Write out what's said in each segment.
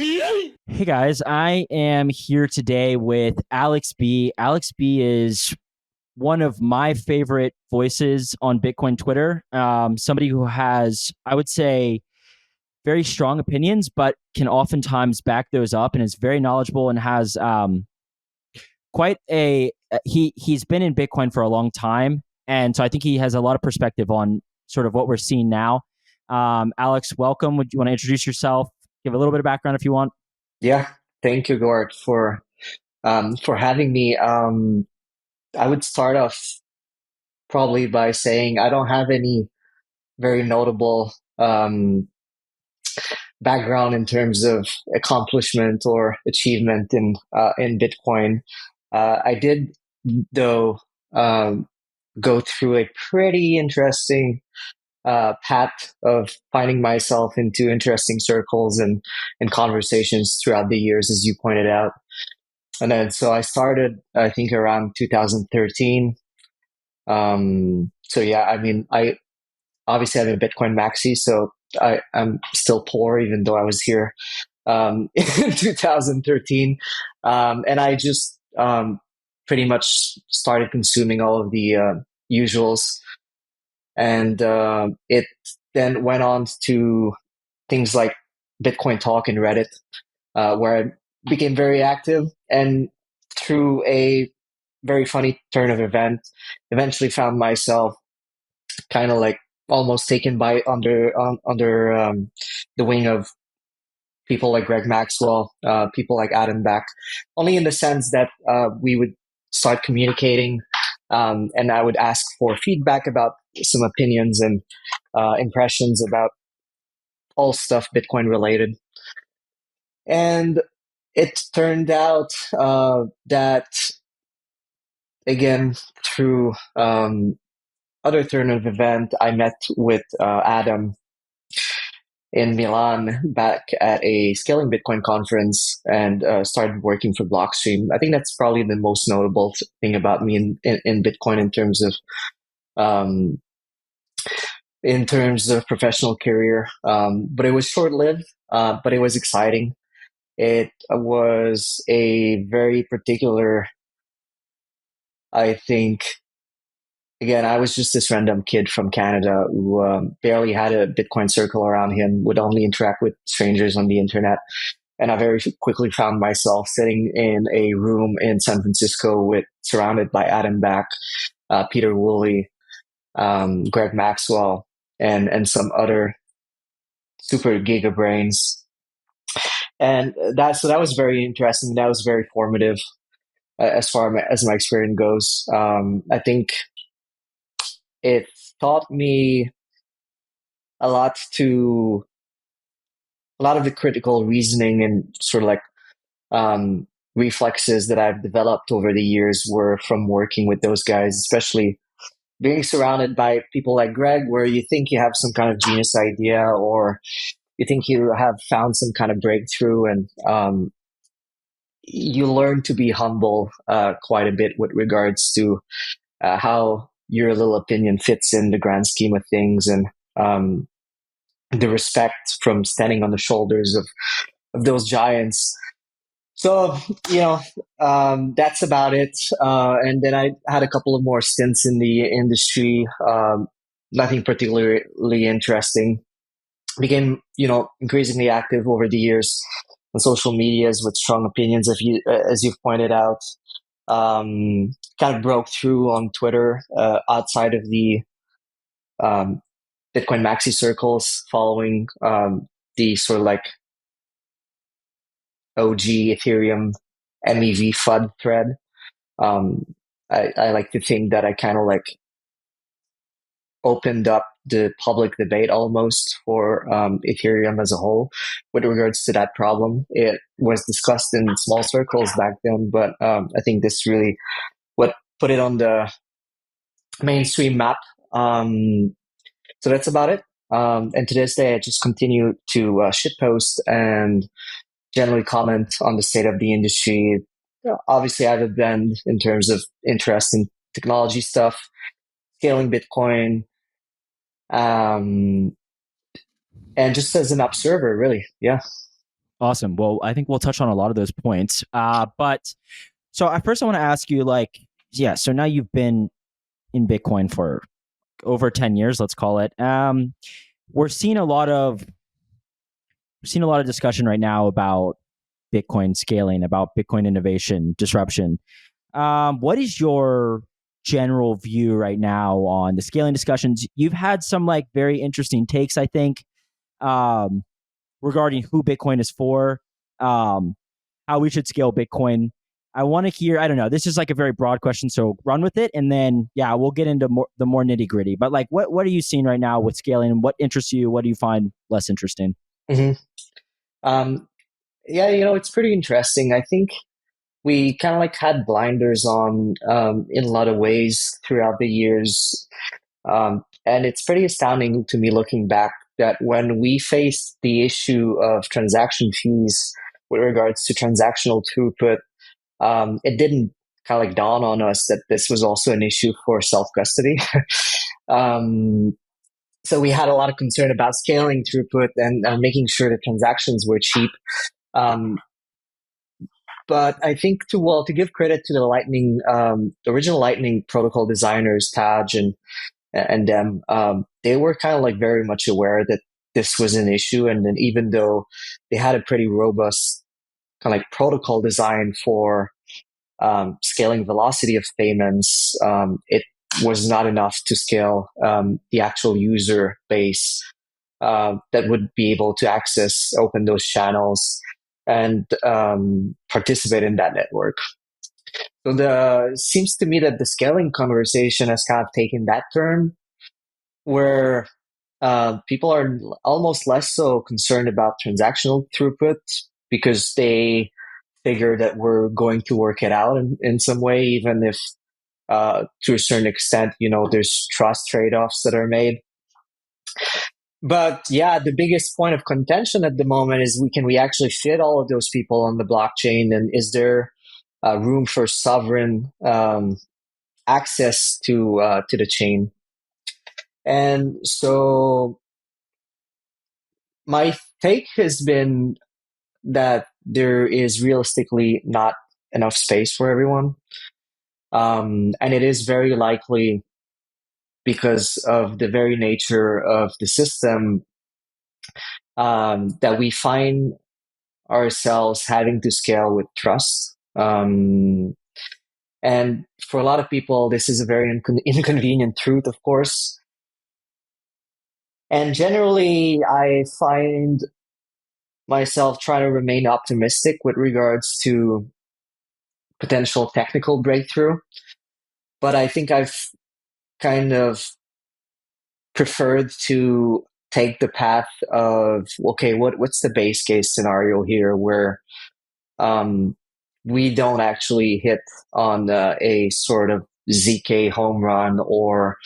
Hey guys, I am here today with Alex B. Alex B is one of my favorite voices on Bitcoin Twitter. Somebody who has, I would say, very strong opinions, but can oftentimes back those up and is very knowledgeable and has quite a he's been in Bitcoin for a long time, and so I think he has a lot of perspective on sort of what we're seeing now. Alex, welcome. Would you want to introduce yourself? Give a little bit of background if you want. Yeah, thank you, Gord, for having me. I would start off probably by saying I don't have any very notable background in terms of accomplishment or achievement in Bitcoin. I did, though, go through a pretty interesting path of finding myself into interesting circles and conversations throughout the years, as you pointed out. And then, so I started, I think, around 2013. So yeah, I mean, I obviously I'm a Bitcoin maxi, so I'm still poor, even though I was here in 2013. And I just pretty much started consuming all of the usuals. And it then went on to things like Bitcoin Talk and Reddit, where I became very active. And through a very funny turn of event, eventually found myself kind of like almost taken by under the wing of people like Greg Maxwell, people like Adam Back, only in the sense that we would start communicating, and I would ask for feedback about some opinions and impressions about all stuff Bitcoin related. And it turned out that, again, through other turn of event, I met with Adam in Milan back at a Scaling Bitcoin conference and started working for Blockstream. I think that's probably the most notable thing about me in Bitcoin um, in terms of professional career. But it was short lived, but it was exciting. It was a very particular, I think, again, I was just this random kid from Canada who barely had a Bitcoin circle around him, would only interact with strangers on the internet. And I very quickly found myself sitting in a room in San Francisco with surrounded by Adam Back, Peter Woolley, Greg Maxwell, and some other super giga brains. And that was very interesting. That was very formative as far as my experience goes. I think it taught me a lot to a lot of the critical reasoning and sort of like reflexes that I've developed over the years were from working with those guys, especially being surrounded by people like Greg, where you think you have some kind of genius idea or you think you have found some kind of breakthrough, and you learn to be humble quite a bit with regards to how your little opinion fits in the grand scheme of things, and um, the respect from standing on the shoulders of those giants. So, you know, that's about it. And then I had a couple of more stints in the industry. Nothing particularly interesting. Became, increasingly active over the years on social medias with strong opinions, as you've pointed out. Kind of broke through on Twitter, outside of the um, Bitcoin maxi circles, following the sort of like OG Ethereum MEV FUD thread. Um, I like to think that I kind of like opened up the public debate almost for Ethereum as a whole with regards to that problem. It was discussed in small circles back then, but I think this really what put it on the mainstream map. So that's about it. And to this day, I just continue to shitpost and generally comment on the state of the industry. Obviously, I have a bend in terms of interest in technology stuff, scaling Bitcoin, um, and just as an observer, really. Yeah. Awesome. Well, I think we'll touch on a lot of those points. But so at first, I want to ask you, like, yeah. So now you've been in Bitcoin for over 10 years, let's call it. We're seeing a lot of discussion right now about Bitcoin scaling, about Bitcoin innovation, disruption. What is your general view right now on the scaling discussions? You've had some like very interesting takes, I think, um, regarding who Bitcoin is for, um, how we should scale Bitcoin. I want to hear. I don't know. This is like a very broad question, so run with it, and then yeah, we'll get into the more nitty gritty. But like, what are you seeing right now with scaling, and what interests you? What do you find less interesting? Hmm. Um, yeah, it's pretty interesting. I think we kind of like had blinders on in a lot of ways throughout the years. And it's pretty astounding to me looking back that when we faced the issue of transaction fees with regards to transactional throughput, it didn't kind of like dawn on us that this was also an issue for self custody. um, so we had a lot of concern about scaling throughput and making sure that transactions were cheap. Um, but I think to give credit to the Lightning, the original Lightning protocol designers, Taj and them, they were kind of like very much aware that this was an issue. And then even though they had a pretty robust kind of like protocol design for scaling velocity of payments, it was not enough to scale the actual user base that would be able to open those channels and participate in that network. So the seems to me that the scaling conversation has kind of taken that turn where people are almost less so concerned about transactional throughput because they figure that we're going to work it out in some way, even if to a certain extent, there's trust trade-offs that are made. But yeah, the biggest point of contention at the moment is can we actually fit all of those people on the blockchain, and is there room for sovereign access to the chain? And so my take has been that there is realistically not enough space for everyone. And it is very likely because of the very nature of the system that we find ourselves having to scale with trust. And for a lot of people, this is a very inconvenient truth, of course. And generally, I find myself trying to remain optimistic with regards to potential technical breakthrough. But I think I've kind of preferred to take the path of, okay, what's the base case scenario here where um, we don't actually hit on a sort of ZK home run or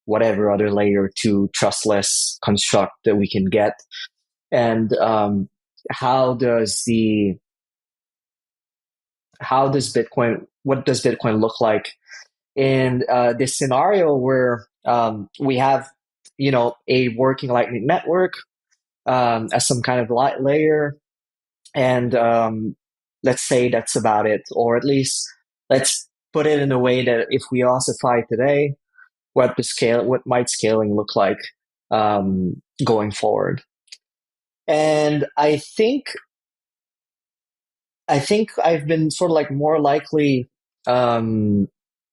whatever other layer two trustless construct that we can get. And how does the what does Bitcoin look like in this scenario where we have, a working Lightning network as some kind of light layer, and let's say that's about it, or at least let's put it in a way that if we ossify today, what might scaling look like going forward? And I think I've been sort of like more likely um,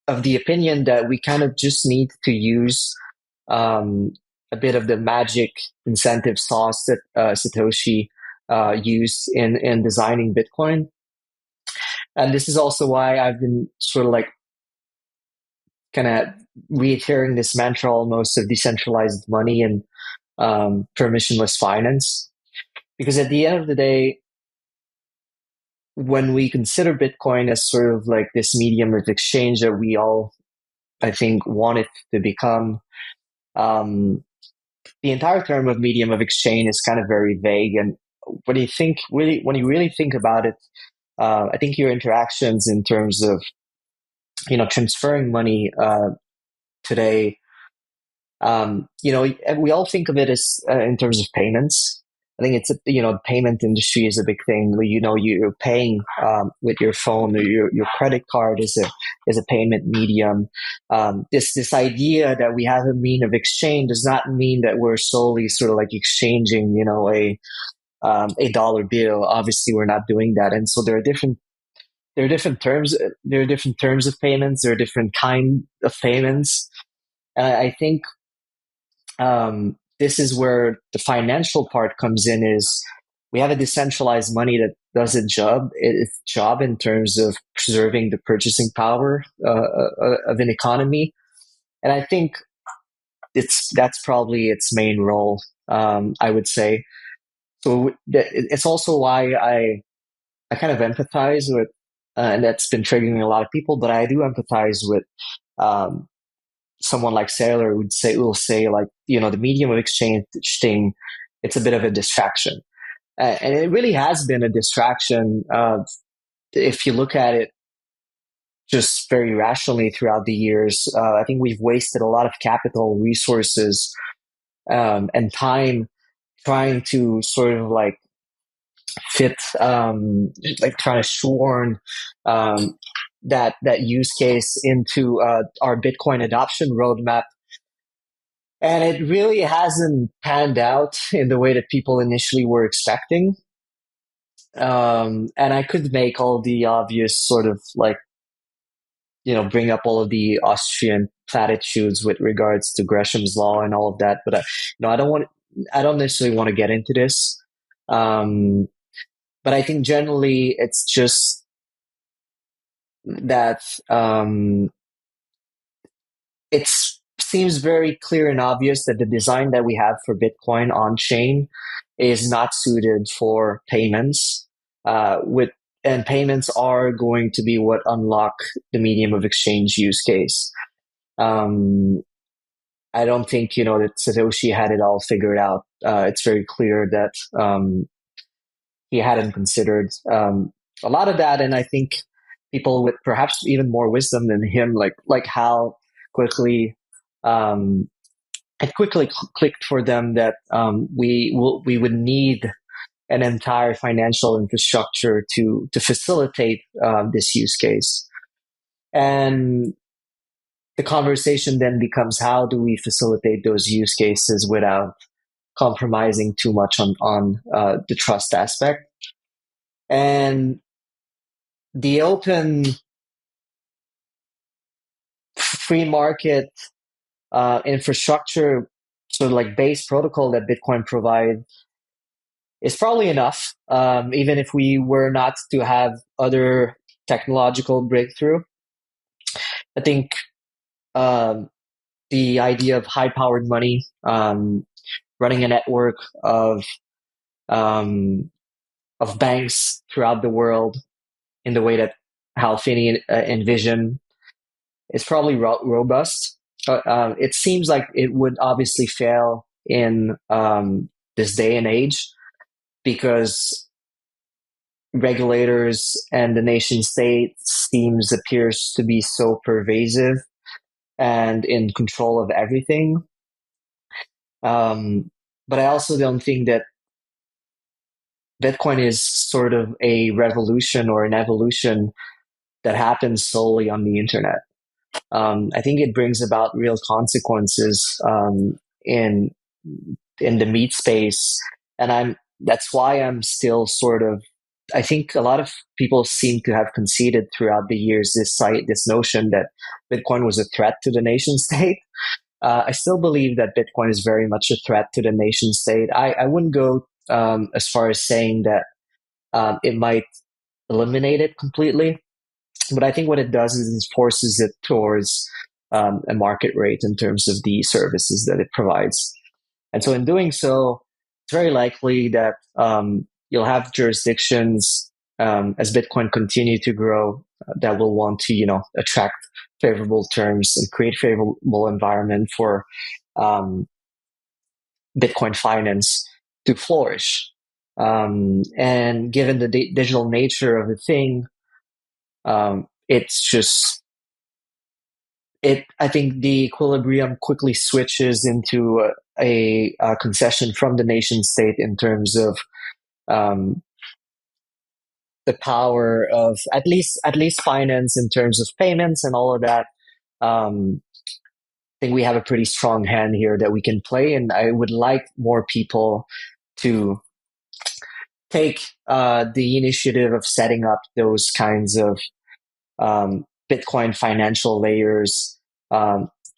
of the opinion that we kind of just need to use um, a bit of the magic incentive sauce that Satoshi used in designing Bitcoin. And this is also why I've been sort of like kind of reiterating this mantra almost of decentralized money and permissionless finance. Because at the end of the day, when we consider Bitcoin as sort of like this medium of exchange that we all, I think, want it to become, um, the entire term of medium of exchange is kind of very vague. And when you really think about it, I think your interactions in terms of, transferring money today, we all think of it as in terms of payments. I think it's the payment industry is a big thing. You're paying with your phone, or your credit card is a payment medium. This idea that we have a mean of exchange does not mean that we're solely sort of like exchanging, a dollar bill. Obviously, we're not doing that, and so there are different terms. There are different terms of payments. There are different kind of payments. And I think this is where the financial part comes in. Is we have a decentralized money that does its job in terms of preserving the purchasing power of an economy, and I think that's probably its main role. I would say so. It's also why I kind of empathize with, and that's been triggering a lot of people. But I do empathize with um, someone like Sailor will say like the medium of exchange thing. It's a bit of a distraction, and it really has been a distraction. If you look at it just very rationally throughout the years, I think we've wasted a lot of capital, resources, and time trying to sort of like fit, like trying to shoehorn that use case into our Bitcoin adoption roadmap. And it really hasn't panned out in the way that people initially were expecting. And I could make all the obvious sort of like, bring up all of the Austrian platitudes with regards to Gresham's law and all of that. But I don't necessarily want to get into this. But I think generally it's just that it seems very clear and obvious that the design that we have for Bitcoin on chain is not suited for payments. And payments are going to be what unlock the medium of exchange use case. I don't think that Satoshi had it all figured out. It's very clear that he hadn't considered a lot of that, and I think people with perhaps even more wisdom than him, like how quickly it quickly clicked for them that we would need an entire financial infrastructure to facilitate this use case. And the conversation then becomes, how do we facilitate those use cases without compromising too much on the trust aspect? And the open free market infrastructure, sort of like base protocol that Bitcoin provides, is probably enough, even if we were not to have other technological breakthrough. I think the idea of high-powered money, running a network um, of banks throughout the world in the way that Hal Finney envisioned, is probably robust. It seems like it would obviously fail in this day and age, because regulators and the nation state appears to be so pervasive and in control of everything. But I also don't think that Bitcoin is sort of a revolution or an evolution that happens solely on the internet. I think it brings about real consequences in the meat space, and that's why I'm still sort of. I think a lot of people seem to have conceded throughout the years this notion that Bitcoin was a threat to the nation state. I still believe that Bitcoin is very much a threat to the nation state. I wouldn't go as far as saying that it might eliminate it completely, but I think what it does is it forces it towards a market rate in terms of the services that it provides. And so in doing so, it's very likely that you'll have jurisdictions as Bitcoin continue to grow that will want to, attract favorable terms and create favorable environment for Bitcoin finance to flourish. And given the digital nature of the thing, it's just I think the equilibrium quickly switches into a concession from the nation state in terms of um, the power of at least finance in terms of payments and all of that. I think we have a pretty strong hand here that we can play, and I would like more people to take the initiative of setting up those kinds of Bitcoin financial layers,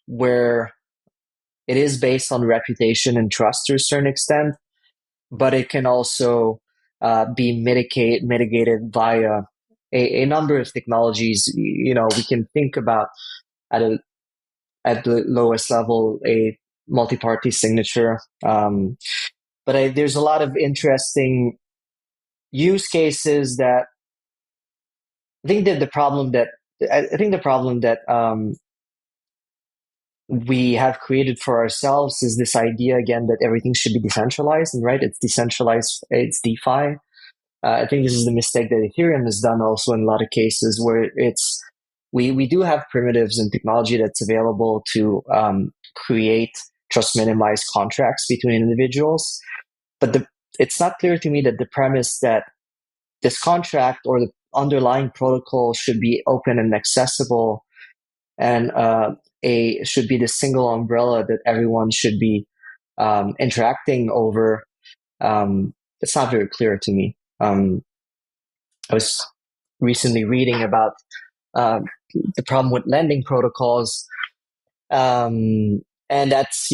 where it is based on reputation and trust to a certain extent, but it can also be mitigated via a number of technologies. We can think about at a at the lowest level a multi-party signature, but there's a lot of interesting use cases that I think that the problem that we have created for ourselves is this idea again that everything should be decentralized, and right, it's decentralized, it's DeFi. I think this is the mistake that Ethereum has done also in a lot of cases where we do have primitives and technology that's available to create trust minimized contracts between individuals, but it's not clear to me that the premise that this contract or the underlying protocol should be open and accessible and a should be the single umbrella that everyone should be interacting over. It's not very clear to me. I was recently reading about the problem with lending protocols, and that's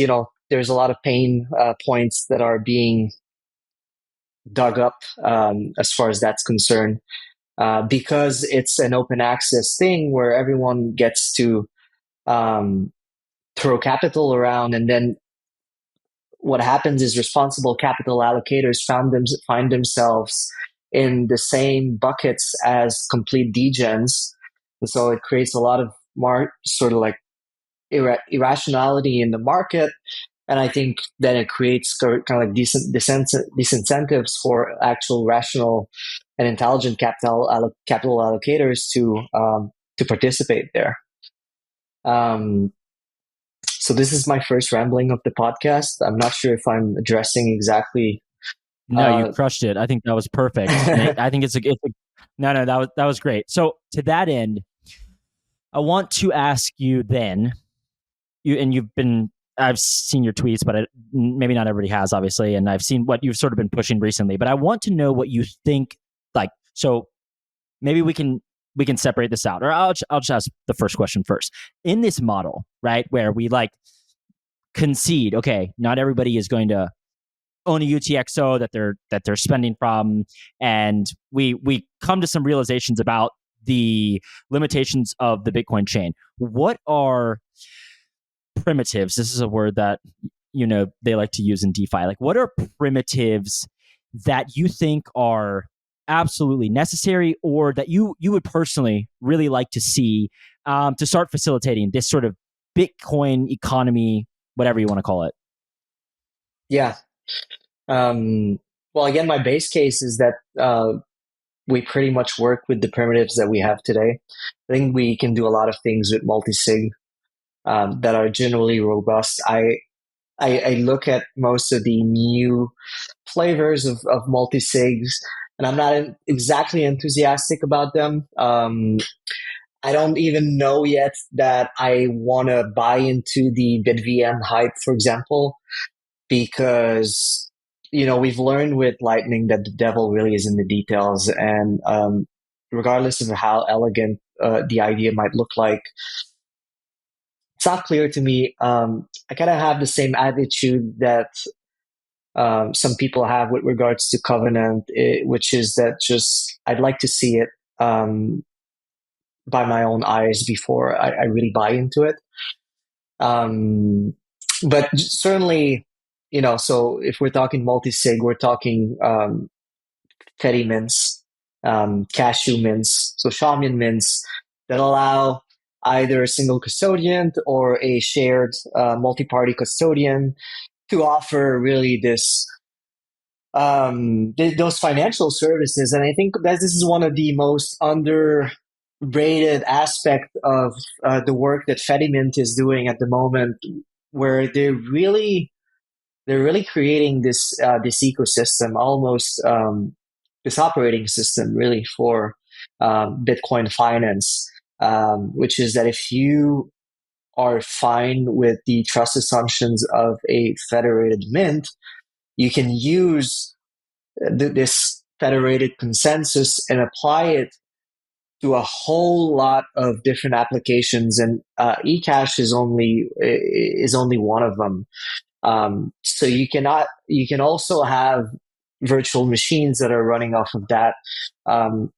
there's a lot of pain points that are being dug up as far as that's concerned, because it's an open access thing where everyone gets to um, throw capital around, and then what happens is responsible capital allocators find themselves in the same buckets as complete degens, and so it creates a lot of more sort of like irrationality in the market. And I think then it creates kind of like disincentives for actual rational and intelligent capital allocators to participate there. Um, so this is my first rambling of the podcast. I'm not sure if I'm addressing exactly. No, you Uh, crushed it. I think that was perfect. And I think no, that was great. So to that end, I want to ask you then, I've seen your tweets, but maybe not everybody has, obviously, and I've seen what you've sort of been pushing recently. But I want to know what you think. Like, so maybe we can separate this out, or I'll just ask the first question first. In this model, right, where we like concede, okay, not everybody is going to own a UTXO that they're spending from, and we come to some realizations about the limitations of the Bitcoin chain. What are primitives? This is a word that they like to use in DeFi. Like, what are primitives that you think are absolutely necessary, or that you would personally really like to see to start facilitating this sort of Bitcoin economy, whatever you want to call it? yeah. Well, again, my base case is that we pretty much work with the primitives that we have today. I think we can do a lot of things with multi-sig that are generally robust. I look at most of the new flavors of multi-sigs, and I'm not exactly enthusiastic about them. I don't even know yet that I want to buy into the BitVM hype, for example, because we've learned with Lightning that the devil really is in the details, and regardless of how elegant the idea might look like, it's not clear to me. I kind of have the same attitude that some people have with regards to Covenant, which is that just I'd like to see it by my own eyes before I really buy into it. Um, but certainly, so if we're talking multi-sig, we're talking Teddy mints, cashew mints, so Shamian mints that allow either a single custodian or a shared multi-party custodian to offer really those financial services. And I think that this is one of the most underrated aspect of the work that Fedimint is doing at the moment, where they're really creating this ecosystem, almost this operating system, really for Bitcoin finance, which is that if you are fine with the trust assumptions of a federated mint, you can use this federated consensus and apply it to a whole lot of different applications, and eCash is only one of them. So you can also have virtual machines that are running off of that. Um,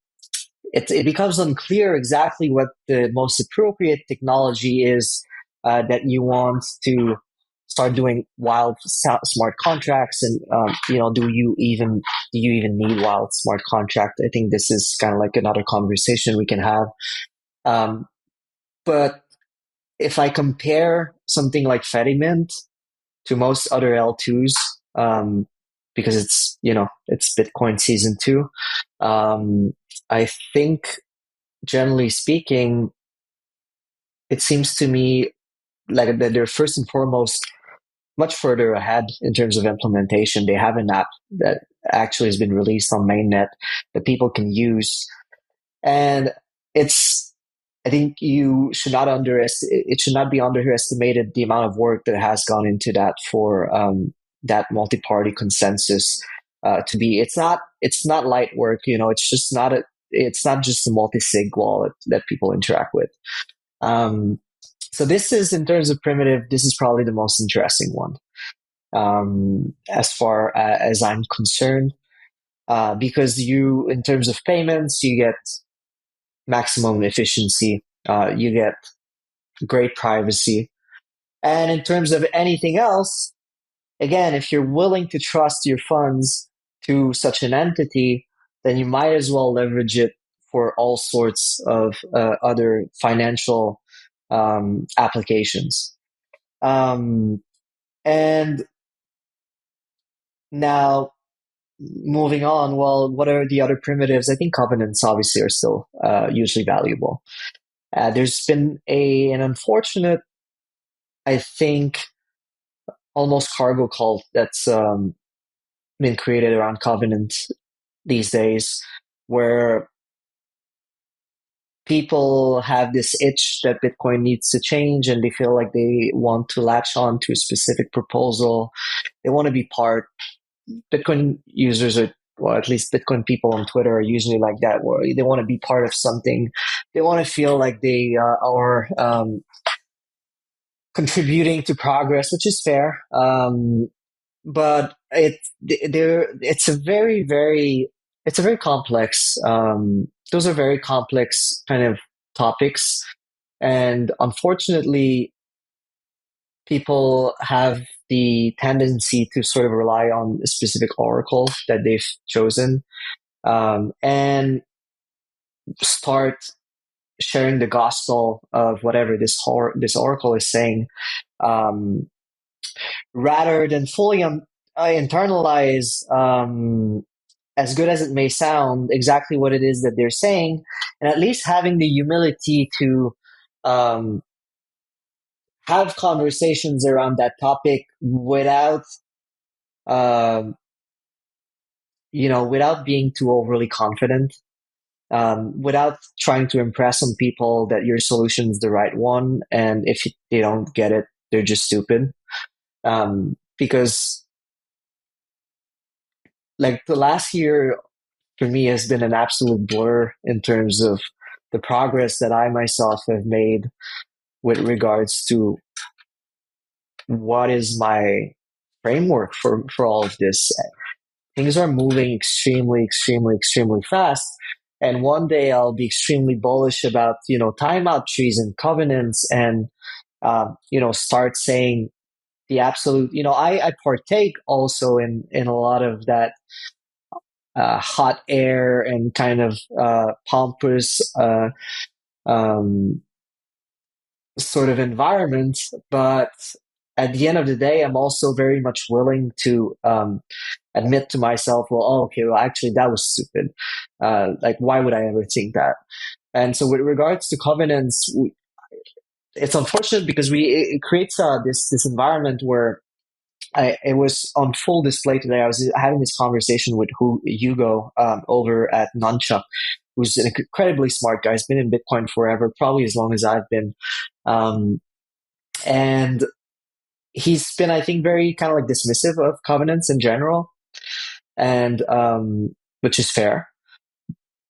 it becomes unclear exactly what the most appropriate technology is that you want to start doing wild smart contracts, and do you even need wild smart contract? I think this is kind of like another conversation we can have. Um, but if I compare something like Fedimint to most other L2s, because it's Bitcoin season two, I think generally speaking, it seems to me like that they're first and foremost much further ahead in terms of implementation. They have an app that actually has been released on mainnet that people can use, and it's I think you should not underestimate. It should not be underestimated the amount of work that has gone into that for that multi-party consensus to be. It's not light work. It's not just a multi-sig wallet that people interact with. Um, so this is, in terms of primitive, this is probably the most interesting one as far as I'm concerned, because in terms of payments, you get maximum efficiency, you get great privacy, and in terms of anything else, again, if you're willing to trust your funds to such an entity, then you might as well leverage it for all sorts of other financial applications. Um, and now, moving on, well, what are the other primitives? I think covenants obviously are still usually valuable. There's been an unfortunate, I think, almost cargo cult that's been created around covenant these days, where people have this itch that Bitcoin needs to change, and they feel like they want to latch on to a specific proposal. They want to be part. Bitcoin users are, well, at least Bitcoin people on Twitter are usually like that, where they want to be part of something. They want to feel like they are contributing to progress, which is fair. But it's a very complex. Those are very complex kind of topics, and unfortunately, people have the tendency to sort of rely on a specific oracle that they've chosen, and start sharing the gospel of whatever this oracle is saying, um, rather than fully internalize, as good as it may sound, exactly what it is that they're saying, and at least having the humility to um, have conversations around that topic without um, without being too overly confident, without trying to impress on people that your solution is the right one, and if they don't get it, they're just stupid. Because like the last year for me has been an absolute blur in terms of the progress that I myself have made with regards to what is my framework for all of this. Things are moving extremely, extremely, extremely fast. And one day I'll be extremely bullish about, timeout trees and covenants, and, start saying the absolute, I partake also in a lot of that hot air and kind of pompous um, sort of environment. But at the end of the day, I'm also very much willing to admit to myself, well, oh, okay, well, actually, that was stupid. Like, why would I ever think that? And so with regards to covenants, it's unfortunate because it creates this environment where it was on full display today. I was having this conversation with Hugo over at Nunchuck, who's an incredibly smart guy. He's been in Bitcoin forever, probably as long as I've been. Um, and he's been, I think, very kind of like dismissive of covenants in general, and which is fair.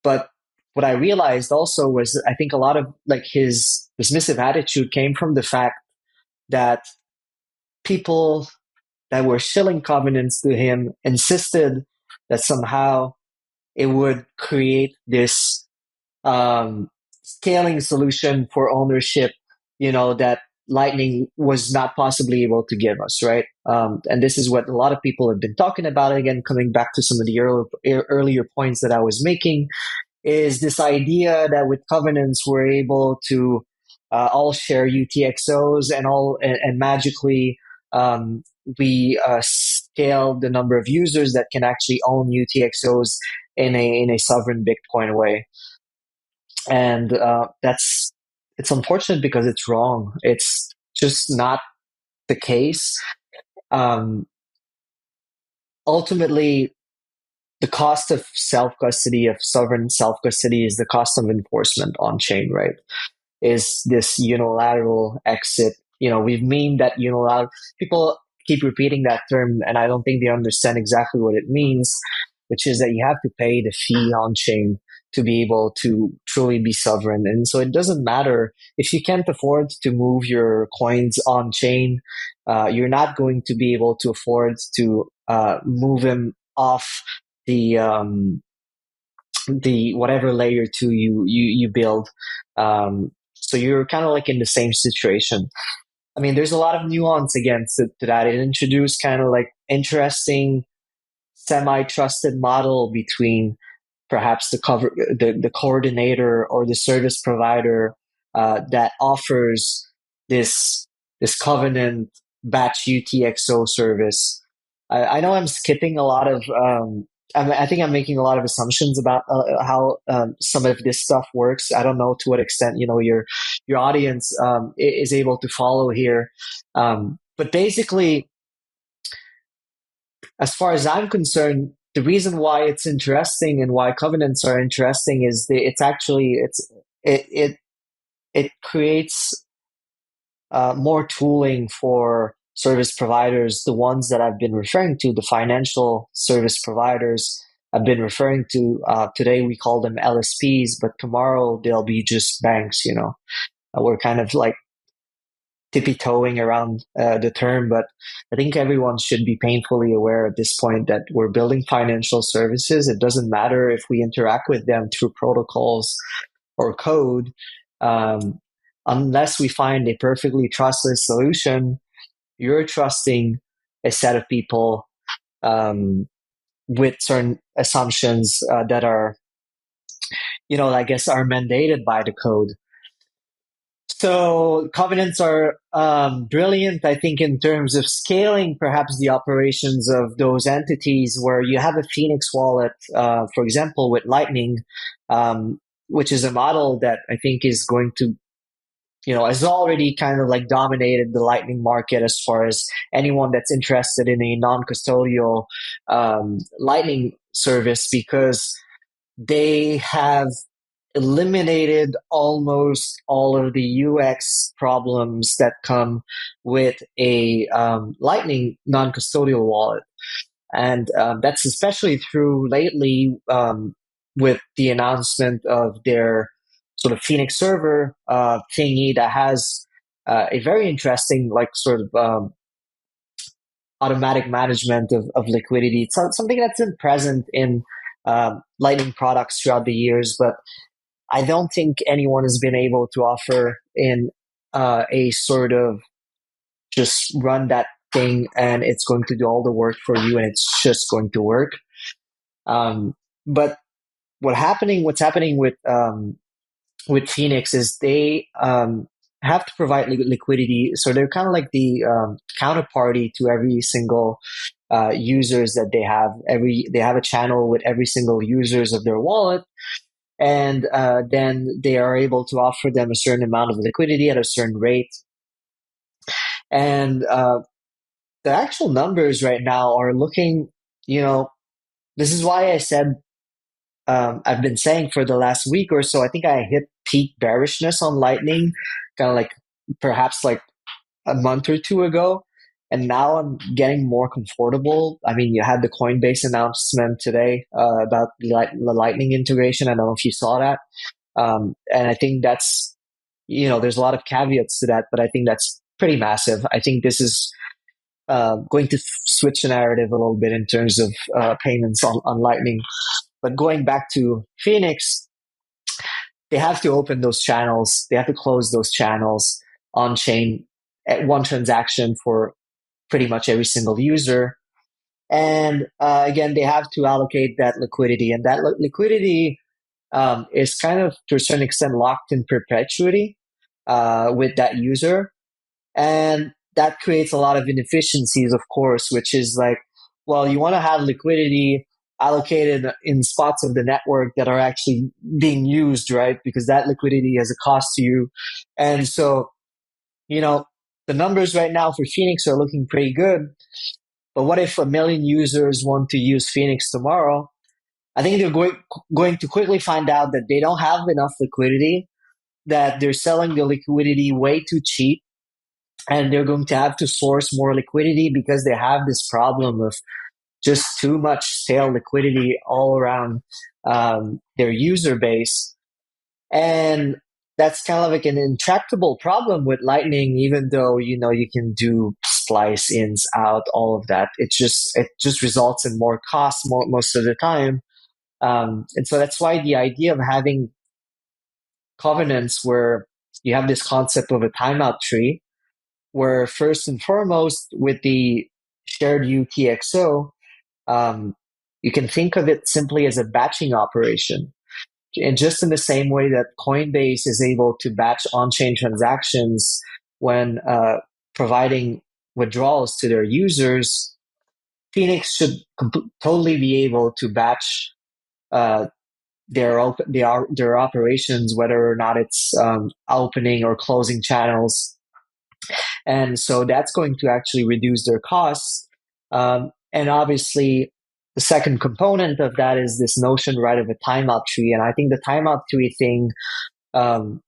But what I realized also was I think a lot of like his dismissive attitude came from the fact that people that were shilling covenants to him insisted that somehow it would create this scaling solution for ownership, that Lightning was not possibly able to give us, right? And this is what a lot of people have been talking about. Again, coming back to some of the earlier points that I was making, is this idea that with covenants we're able to all share UTXOs and magically we scale the number of users that can actually own UTXOs in a sovereign Bitcoin way. And it's unfortunate because it's wrong. It's just not the case. Ultimately, the cost of self-custody, of sovereign self-custody, is the cost of enforcement on chain, right? Is this unilateral exit. We've memed that unilateral. People keep repeating that term, and I don't think they understand exactly what it means, which is that you have to pay the fee on chain to be able to truly be sovereign. And so it doesn't matter if you can't afford to move your coins on chain. You're not going to be able to afford to move them off the whatever layer two you build. So you're kind of like in the same situation. I mean, there's a lot of nuance again to that. It introduced kind of like interesting semi-trusted model between perhaps the coordinator or the service provider that offers this covenant batch UTXO service. I know I'm skipping a lot of. I think I'm making a lot of assumptions about how some of this stuff works. I don't know to what extent your audience is able to follow here, but basically, as far as I'm concerned, the reason why it's interesting and why covenants are interesting is it it creates more tooling for service providers, the ones that I've been referring to, the financial service providers I've been referring to. Today we call them LSPs, but tomorrow they'll be just banks. We're kind of like tippy-toeing around the term, but I think everyone should be painfully aware at this point that we're building financial services. It doesn't matter if we interact with them through protocols or code. Unless we find a perfectly trustless solution, you're trusting a set of people with certain assumptions that are, I guess, are mandated by the code. So covenants are brilliant, I think, in terms of scaling perhaps the operations of those entities where you have a Phoenix wallet, for example, with Lightning, which is a model that I think is going to, has already kind of like dominated the Lightning market as far as anyone that's interested in a non-custodial Lightning service, because they have eliminated almost all of the UX problems that come with a Lightning non-custodial wallet. And that's especially true lately with the announcement of their sort of Phoenix server thingy that has a very interesting, like, sort of automatic management of liquidity. It's something that's been present in Lightning products throughout the years, but I don't think anyone has been able to offer in a sort of just run that thing and it's going to do all the work for you and it's just going to work. But what's happening with Phoenix is they have to provide liquidity, so they're kind of like the counterparty to every single users that they have. They have a channel with every single users of their wallet. and then they are able to offer them a certain amount of liquidity at a certain rate. And the actual numbers right now are looking, you know, this is why I said, I've been saying for the last week or so, I think I hit peak bearishness on Lightning, kind of like perhaps like a month or two ago. And now I'm getting more comfortable. I mean, you had the Coinbase announcement today about the Lightning integration. I don't know if you saw that. And I think that's, there's a lot of caveats to that, but I think that's pretty massive. I think this is going to switch the narrative a little bit in terms of payments on Lightning. But going back to Phoenix, they have to open those channels. They have to close those channels on chain at one transaction for pretty much every single user. And again, they have to allocate that liquidity. And that liquidity is kind of, to a certain extent, locked in perpetuity with that user. And that creates a lot of inefficiencies, of course, which is like, well, you want to have liquidity allocated in spots of the network that are actually being used, right? Because that liquidity has a cost to you. And so, the numbers right now for Phoenix are looking pretty good. But what if a million users want to use Phoenix tomorrow? I think they're going to quickly find out that they don't have enough liquidity, that they're selling the liquidity way too cheap, and they're going to have to source more liquidity because they have this problem of just too much stale liquidity all around their user base. And that's kind of like an intractable problem with Lightning, even though, you can do splice ins out, all of that. It just results in more costs most of the time. And so that's why the idea of having covenants where you have this concept of a timeout tree, where first and foremost with the shared UTXO, you can think of it simply as a batching operation. And just in the same way that Coinbase is able to batch on-chain transactions when providing withdrawals to their users, Phoenix should totally be able to batch uh, their operations, whether or not it's opening or closing channels. And so that's going to actually reduce their costs. And obviously, the second component of that is this notion, right, of a timeout tree. And I think the timeout tree thing, um,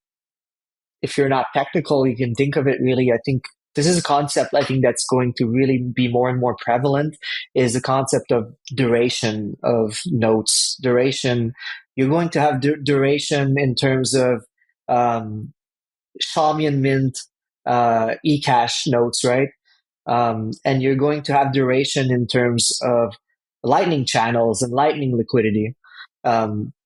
if you're not technical, you can think of it really. I think this is a concept I think that's going to really be more and more prevalent, is the concept of duration of notes. Duration, you're going to have duration in terms of Shawmian Mint eCash notes, right? And you're going to have duration in terms of Lightning channels and Lightning liquidity,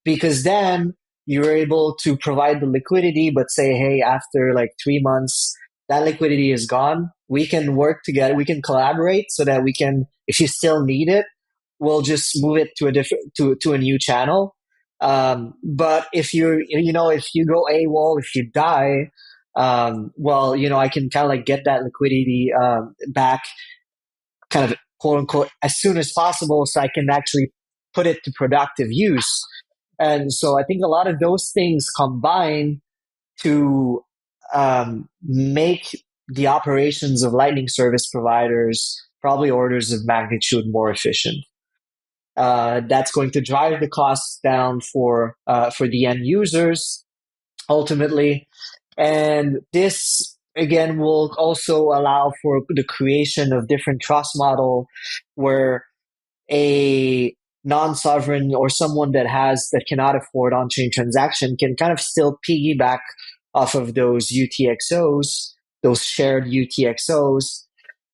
because then you're able to provide the liquidity, but say, hey, after like 3 months, that liquidity is gone. We can work together. We can collaborate so that we can, if you still need it, we'll just move it to a different to a new channel. But if if you go AWOL, if you die, well, I can kind of like get that liquidity back, kind of quote unquote, as soon as possible, so I can actually put it to productive use. And so I think a lot of those things combine to make the operations of Lightning service providers probably orders of magnitude more efficient. That's going to drive the costs down for the end users ultimately. And this again will also allow for the creation of different trust model where a non-sovereign or someone that cannot afford on-chain transaction can kind of still piggyback off of those UTXOs, those shared UTXOs,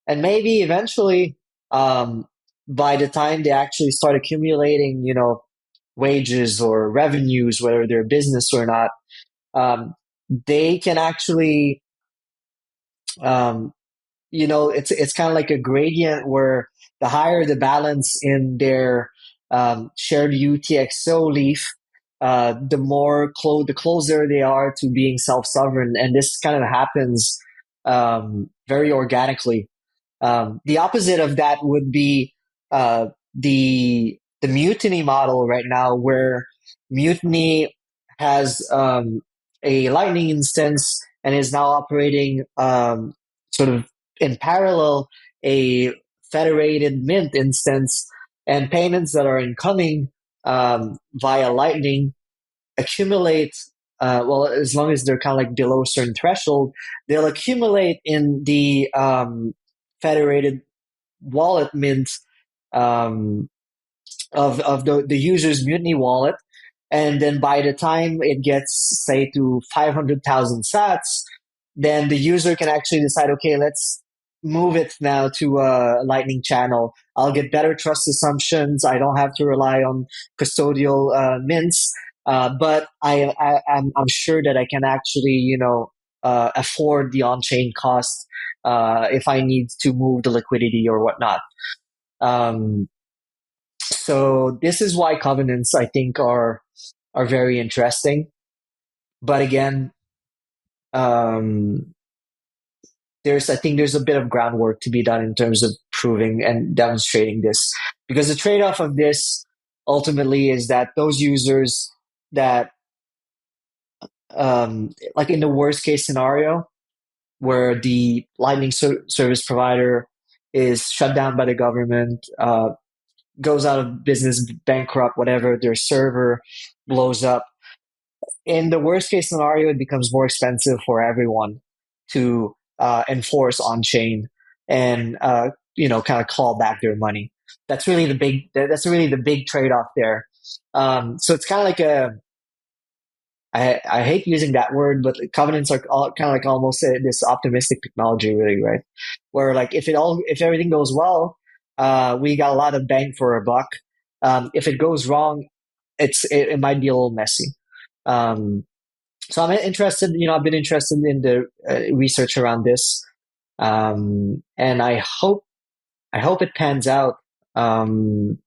and maybe eventually, by the time they actually start accumulating, wages or revenues, whether they're business or not, they can actually, it's kind of like a gradient where the higher the balance in their shared UTXO leaf, the closer they are to being self-sovereign, and this kind of happens very organically. The opposite of that would be the mutiny model right now, where mutiny has a Lightning instance and is now operating sort of in parallel a federated Mint instance, and payments that are incoming via Lightning accumulate. Well, as long as they're kind of like below a certain threshold, they'll accumulate in the federated wallet mint um, of the user's Mutiny wallet. And then by the time it gets, say, to 500,000 sats, then the user can actually decide, okay, let's move it now to a Lightning channel. I'll get better trust assumptions. I don't have to rely on custodial mints. But I'm sure that I can actually, afford the on-chain cost if I need to move the liquidity or whatnot. Um, so this is why covenants, I think, are very interesting. But again, um, I think there's a bit of groundwork to be done in terms of proving and demonstrating this, because the trade-off of this ultimately is that those users that, like in the worst case scenario, where the Lightning service provider is shut down by the government, goes out of business, bankrupt, whatever, their server blows up. In the worst case scenario, it becomes more expensive for everyone to enforce on chain and kind of call back their money. That's really the big. That's really the big trade off there. So it's kind of like a. I hate using that word, but covenants are kind of like almost this optimistic technology, really, right? Where like if everything goes well, we got a lot of bang for a buck. If it goes wrong, it might be a little messy. Um, so I'm interested. I've been interested in the research around this, and I hope it pans out. Um,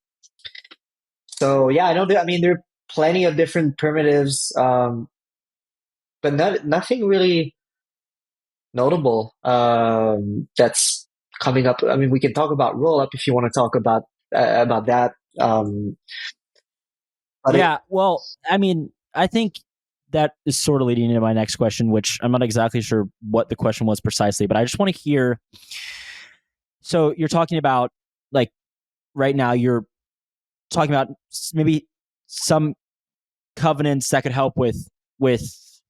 so yeah, I know that. I mean, there are plenty of different primitives, but nothing really notable that's coming up. I mean, we can talk about roll up if you want to talk about that. Um, but Yeah, well, I mean, I think that is sort of leading into my next question, which I'm not exactly sure what the question was precisely, but I just want to hear. So you're talking about, like, right now, you're talking about maybe some covenants that could help with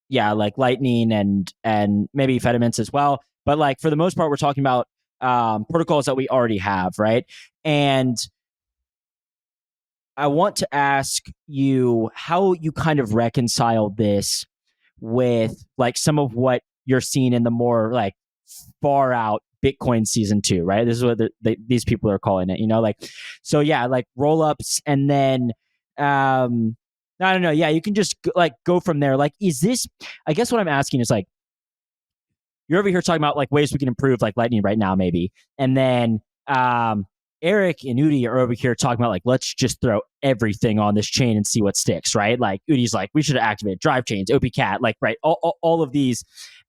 yeah, like Lightning and maybe Fediments as well. But like for the most part, we're talking about protocols that we already have, right? And I want to ask you how you kind of reconcile this with like some of what you're seeing in the more like far out Bitcoin season 2, right? This is what these people are calling it, like, so yeah, like roll ups. And then, I don't know. Yeah, you can just like go from there. Like, is this, I guess what I'm asking is like, you're over here talking about like ways we can improve like Lightning right now, maybe. And then Eric and Udi are over here talking about like, let's just throw everything on this chain and see what sticks, right? Like Udi's like, we should activate drive chains, OP-cat, like, right, all of these,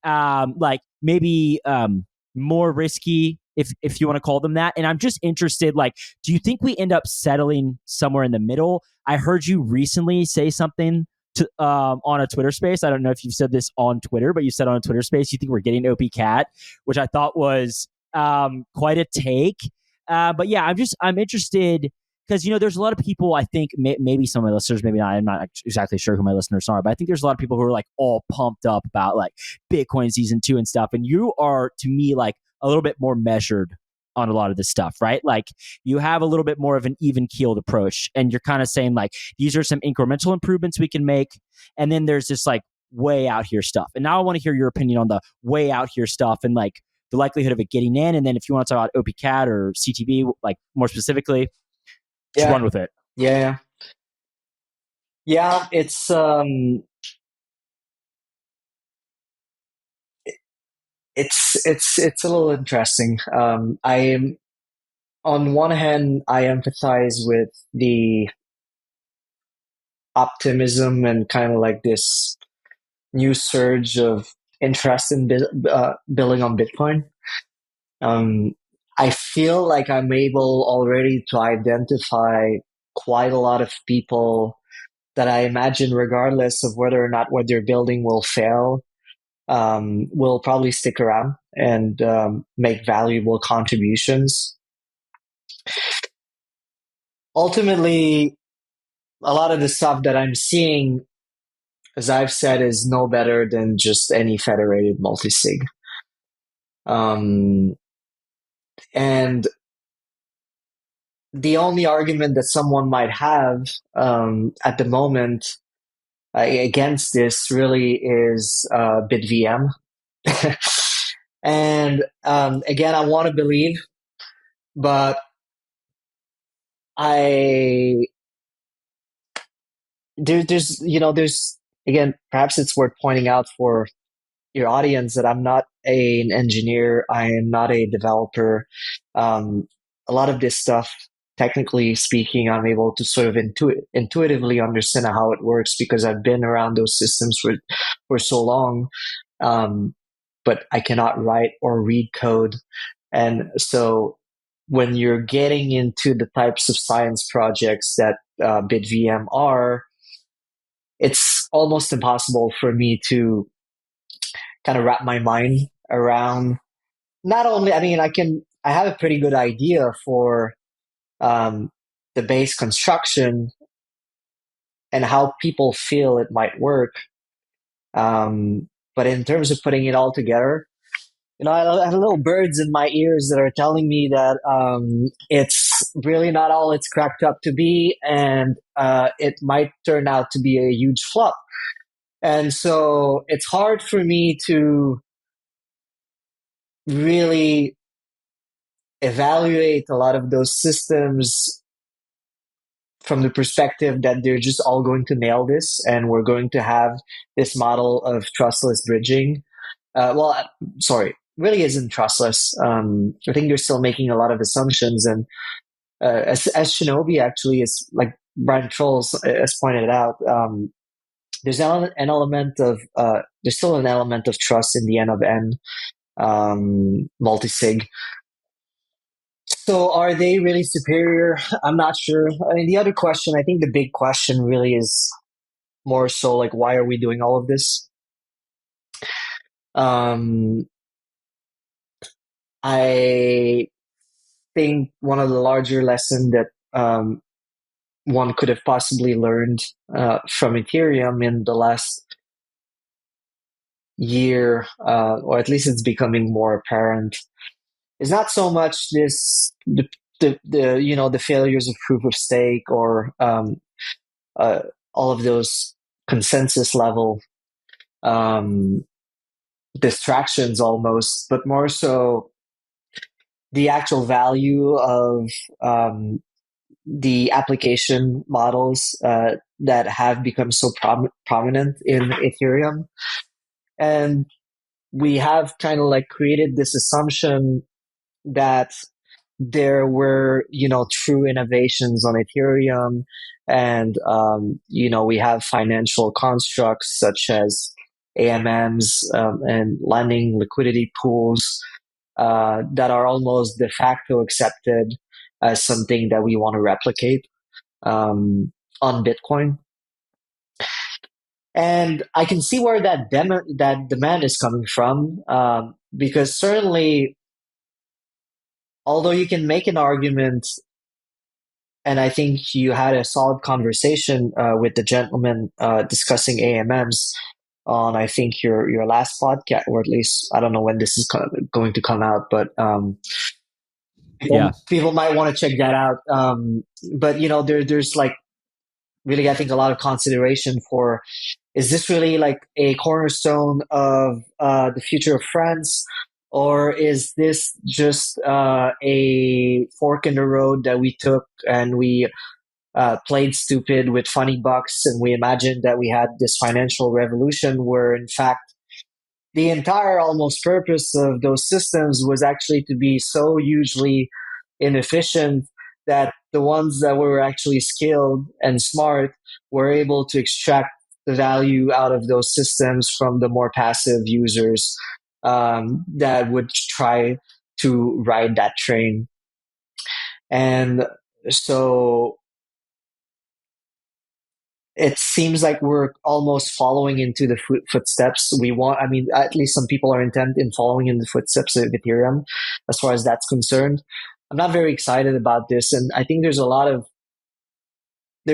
like maybe more risky, if you want to call them that. And I'm just interested, like, do you think we end up settling somewhere in the middle? I heard you recently say something on a Twitter space. I don't know if you've said this on Twitter, but you said on a Twitter space you think we're getting OP-cat, which I thought was quite a take. But yeah, I'm interested because there's a lot of people. I think maybe some of my listeners, maybe not. I'm not exactly sure who my listeners are, but I think there's a lot of people who are like all pumped up about like Bitcoin season 2 and stuff. And you are, to me, like a little bit more measured on a lot of this stuff, right? Like you have a little bit more of an even keeled approach, and you're kind of saying like these are some incremental improvements we can make, and then there's this like way out here stuff. And now I want to hear your opinion on the way out here stuff and like the likelihood of it getting in. And then if you want to talk about OP-cat or CTB, like more specifically, just yeah, run with it. yeah, yeah. It's a little interesting. I am On one hand, I empathize with the optimism and kind of like this new surge of interest in building on Bitcoin. Um, I feel like I'm able already to identify quite a lot of people that I imagine, regardless of whether or not what they're building will fail, will probably stick around and make valuable contributions. Ultimately, a lot of the stuff that I'm seeing, as I've said, is no better than just any federated multisig. Um, and the only argument that someone might have at the moment against this really is BitVM. And again, I want to believe, but I there's again, perhaps it's worth pointing out for your audience that I'm not an engineer. I am not a developer. A lot of this stuff, technically speaking, I'm able to sort of intuitively understand how it works because I've been around those systems for so long. Um, but I cannot write or read code. And so when you're getting into the types of science projects that BitVM are, it's almost impossible for me to kind of wrap my mind around. Not only, I mean, I have a pretty good idea for um, the base construction and how people feel it might work. But in terms of putting it all together, I have little birds in my ears that are telling me that it's really not all it's cracked up to be, and it might turn out to be a huge flop. And so it's hard for me to really evaluate a lot of those systems from the perspective that they're just all going to nail this and we're going to have this model of trustless bridging. Sorry, really isn't trustless. I think you're still making a lot of assumptions. And as Shinobi actually is, like Brian Trolls has pointed out, there's still an element of trust in the N of N multisig. So are they really superior? I'm not sure. I mean, the other question, I think the big question really is more so like, why are we doing all of this? Um, I think one of the larger lessons that one could have possibly learned from Ethereum in the last year, or at least it's becoming more apparent, is not so much the failures of proof of stake or uh, all of those consensus level um, distractions almost, but more so the actual value of the application models that have become so prominent in Ethereum. And we have kind of like created this assumption that there were, true innovations on Ethereum. And, we have financial constructs such as AMMs and lending liquidity pools that are almost de facto accepted as something that we want to replicate on Bitcoin. And I can see where that demand is coming from, because certainly, although you can make an argument, and I think you had a solid conversation with the gentleman discussing AMMs on, I think, your last podcast, or at least I don't know when this is going to come out, but Yeah. people might want to check that out. But there's like really, I think, a lot of consideration for, is this really like a cornerstone of the future of France? Or is this just a fork in the road that we took and we played stupid with funny bucks and we imagined that we had this financial revolution where, in fact, the entire almost purpose of those systems was actually to be so hugely inefficient that the ones that were actually skilled and smart were able to extract the value out of those systems from the more passive users that would try to ride that train. And so it seems like we're almost following into the footsteps we want. I mean, at least some people are intent in following in the footsteps of Ethereum as far as that's concerned. I'm not very excited about this. And I think there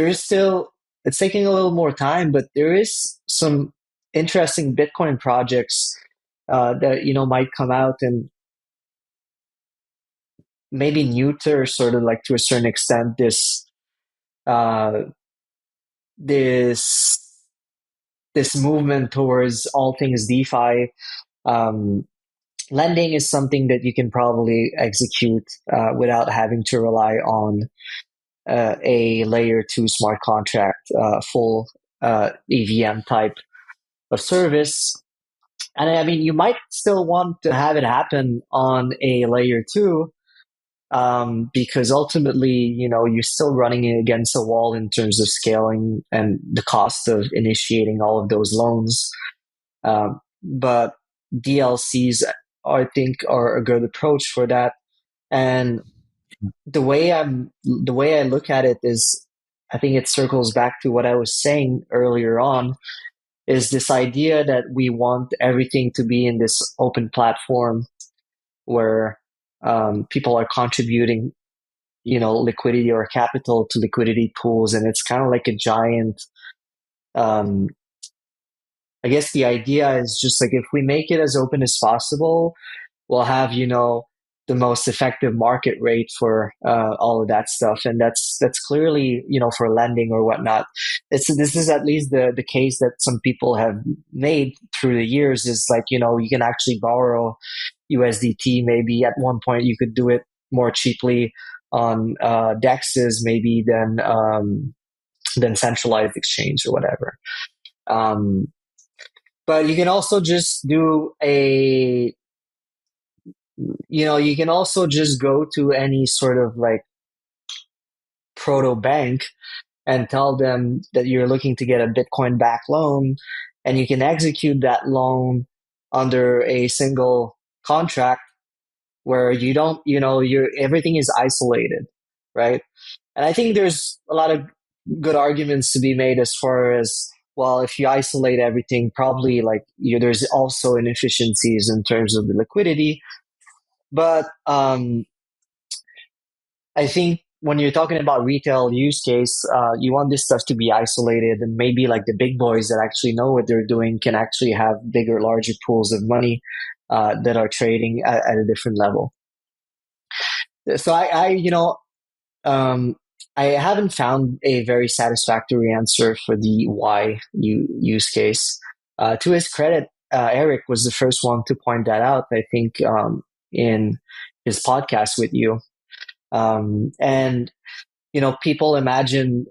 is still, it's taking a little more time, but there is some interesting Bitcoin projects that, might come out and maybe neuter sort of like to a certain extent uh, this this movement towards all things DeFi. Um, Lending is something that you can probably execute without having to rely on a layer two smart contract, full EVM type of service. And I mean, you might still want to have it happen on a layer two, because ultimately, you're still running against a wall in terms of scaling and the cost of initiating all of those loans. But DLCs, I think, are a good approach for that. And the way I look at it is, I think it circles back to what I was saying earlier on, is this idea that we want everything to be in this open platform where people are contributing, liquidity or capital to liquidity pools, and it's kind of like a giant. Um, I guess the idea is just like, if we make it as open as possible, we'll have, the most effective market rate for all of that stuff, and that's clearly, for lending or whatnot. This is at least the case that some people have made through the years. Is like, you can actually borrow USDT. Maybe at one point you could do it more cheaply on dexes, maybe than centralized exchange or whatever. Um, but you can also just do you can also just go to any sort of like proto bank and tell them that you're looking to get a Bitcoin back loan, and you can execute that loan under a single contract where you don't, everything is isolated, right? And I think there's a lot of good arguments to be made as far as, well, if you isolate everything, probably like there's also inefficiencies in terms of the liquidity. But I think when you're talking about retail use case, you want this stuff to be isolated, and maybe like the big boys that actually know what they're doing can actually have bigger, larger pools of money that are trading at a different level. So um, I haven't found a very satisfactory answer for the why use case. To his credit, Eric was the first one to point that out, I think, in his podcast with you. And, people imagine,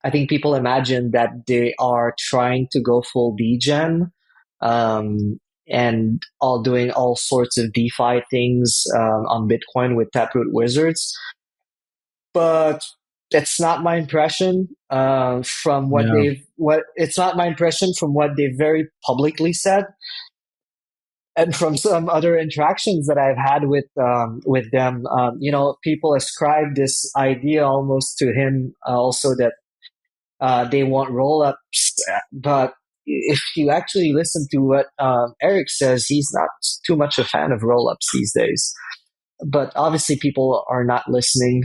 I think people imagine that they are trying to go full degen, and doing all sorts of DeFi things on Bitcoin with Taproot wizards. But it's not my impression from No. it's not my impression from what they've very publicly said, and from some other interactions that I've had with them. People ascribe this idea almost to him, also, that they want roll-ups. But if you actually listen to what Eric says, he's not too much a fan of roll-ups these days. But obviously, people are not listening.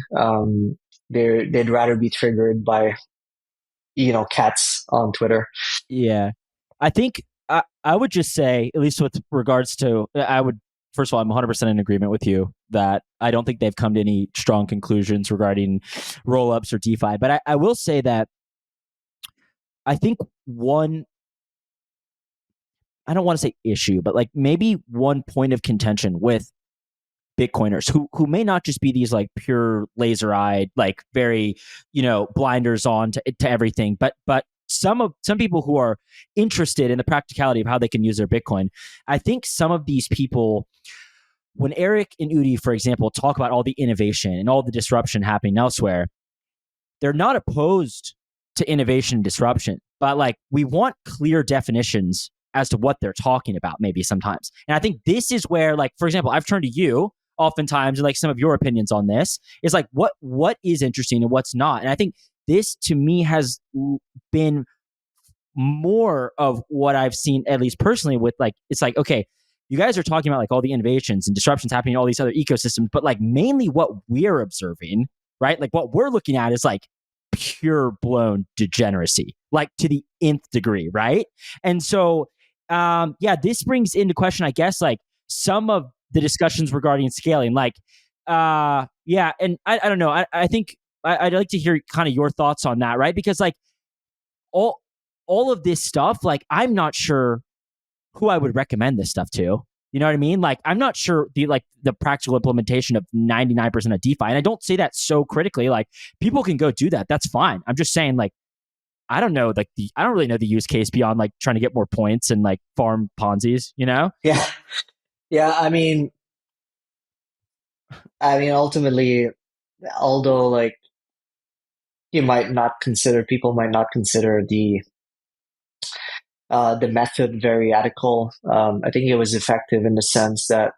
They'd rather be triggered by cats on Twitter. Yeah. I think I would just say, at least with regards to, first of all, I'm 100% in agreement with you that I don't think they've come to any strong conclusions regarding roll-ups or DeFi. But I will say that I think I don't want to say issue, but like maybe one point of contention with Bitcoiners who may not just be these like pure laser-eyed, like very, blinders on to everything, but some people who are interested in the practicality of how they can use their Bitcoin. I think some of these people, when Eric and Udi, for example, talk about all the innovation and all the disruption happening elsewhere, they're not opposed to innovation and disruption, but like we want clear definitions as to what they're talking about maybe sometimes. And I think this is where, like, for example, I've turned to you oftentimes and like some of your opinions on this is like what is interesting and what's not. And I think this to me has been more of what I've seen, at least personally, with like, it's like, okay, you guys are talking about like all the innovations and disruptions happening in all these other ecosystems, but like mainly what we're observing, right? Like what we're looking at is like pure blown degeneracy, like to the nth degree, right? And so, yeah, this brings into question, I guess, like some of the discussions regarding scaling, like, yeah, and I don't know, I think I'd like to hear kind of your thoughts on that, right? Because like all all of this stuff, like I'm not sure who I would recommend this stuff to. You know what I mean? Like I'm not sure the practical implementation of 99% of DeFi. And I don't say that so critically. Like people can go do that. That's fine. I'm just saying like I don't know I don't really know the use case beyond like trying to get more points and like farm Ponzi's, you know? Yeah. Yeah. I mean, ultimately, although like people might not consider the method very ethical. I think it was effective in the sense that,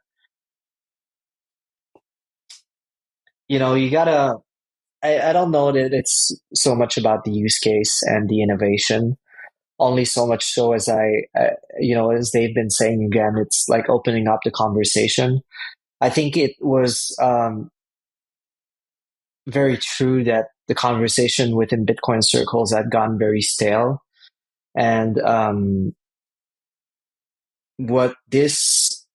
you gotta, I don't know that it's so much about the use case and the innovation, only so much so as as they've been saying again, it's like opening up the conversation. I think it was very true that the conversation within Bitcoin circles had gone very stale. And what this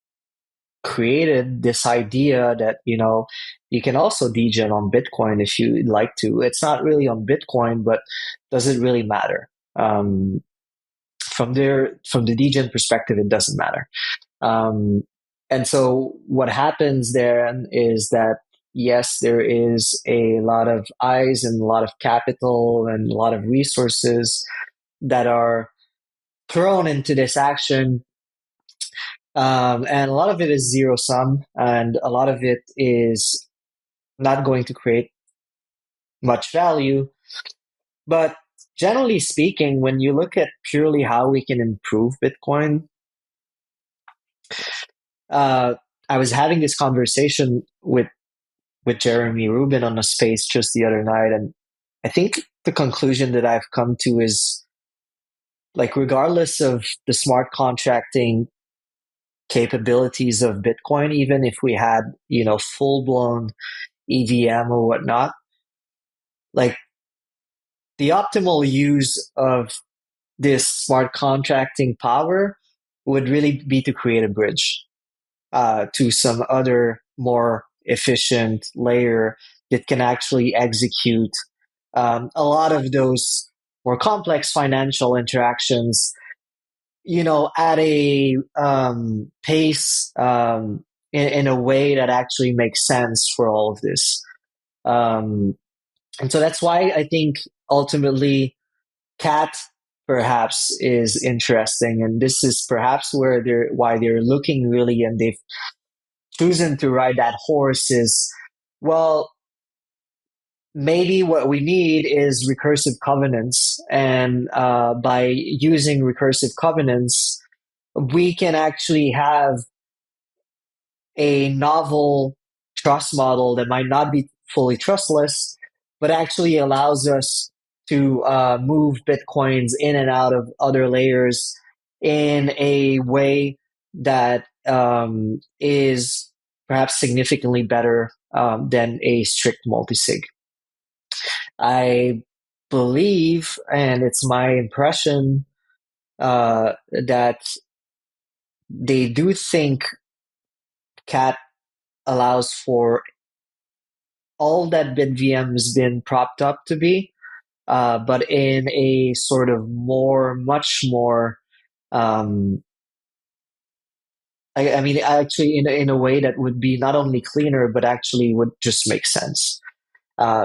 created this idea that you can also degen on Bitcoin if you'd like to. It's not really on Bitcoin, but does it really matter? From the degen perspective, it doesn't matter. Um, and so what happens then is that yes, there is a lot of eyes and a lot of capital and a lot of resources that are thrown into this action. And a lot of it is zero sum, and a lot of it is not going to create much value. But generally speaking, when you look at purely how we can improve Bitcoin, uh, I was having this conversation with Jeremy Rubin on a space just the other night, and I think the conclusion that I've come to is like, regardless of the smart contracting capabilities of Bitcoin, even if we had, full blown EVM or whatnot, like the optimal use of this smart contracting power would really be to create a bridge to some other more efficient layer that can actually execute a lot of those more complex financial interactions, at a pace, in a way that actually makes sense for all of this. Um, and so that's why I think ultimately cat perhaps is interesting, and this is perhaps why they're looking really, and they've chosen to ride that horse is, well, maybe what we need is recursive covenants, and by using recursive covenants, we can actually have a novel trust model that might not be fully trustless, but actually allows us to move Bitcoins in and out of other layers in a way that is perhaps significantly better than a strict multisig. I believe, and it's my impression, that they do think CAT allows for all that BitVM has been propped up to be, but in a sort of much more, um, I mean, actually, in a way that would be not only cleaner, but actually would just make sense.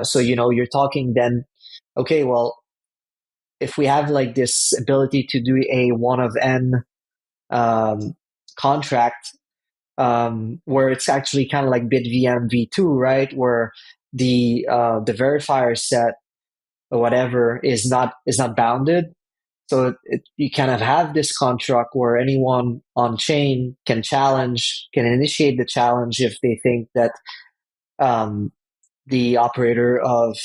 So, you're talking then, okay, well, if we have like this ability to do a one of n um, contract, where it's actually kind of like BitVM v2, right? Where the verifier set or whatever is not bounded. So you kind of have this construct where anyone on chain can initiate the challenge if they think that the operator of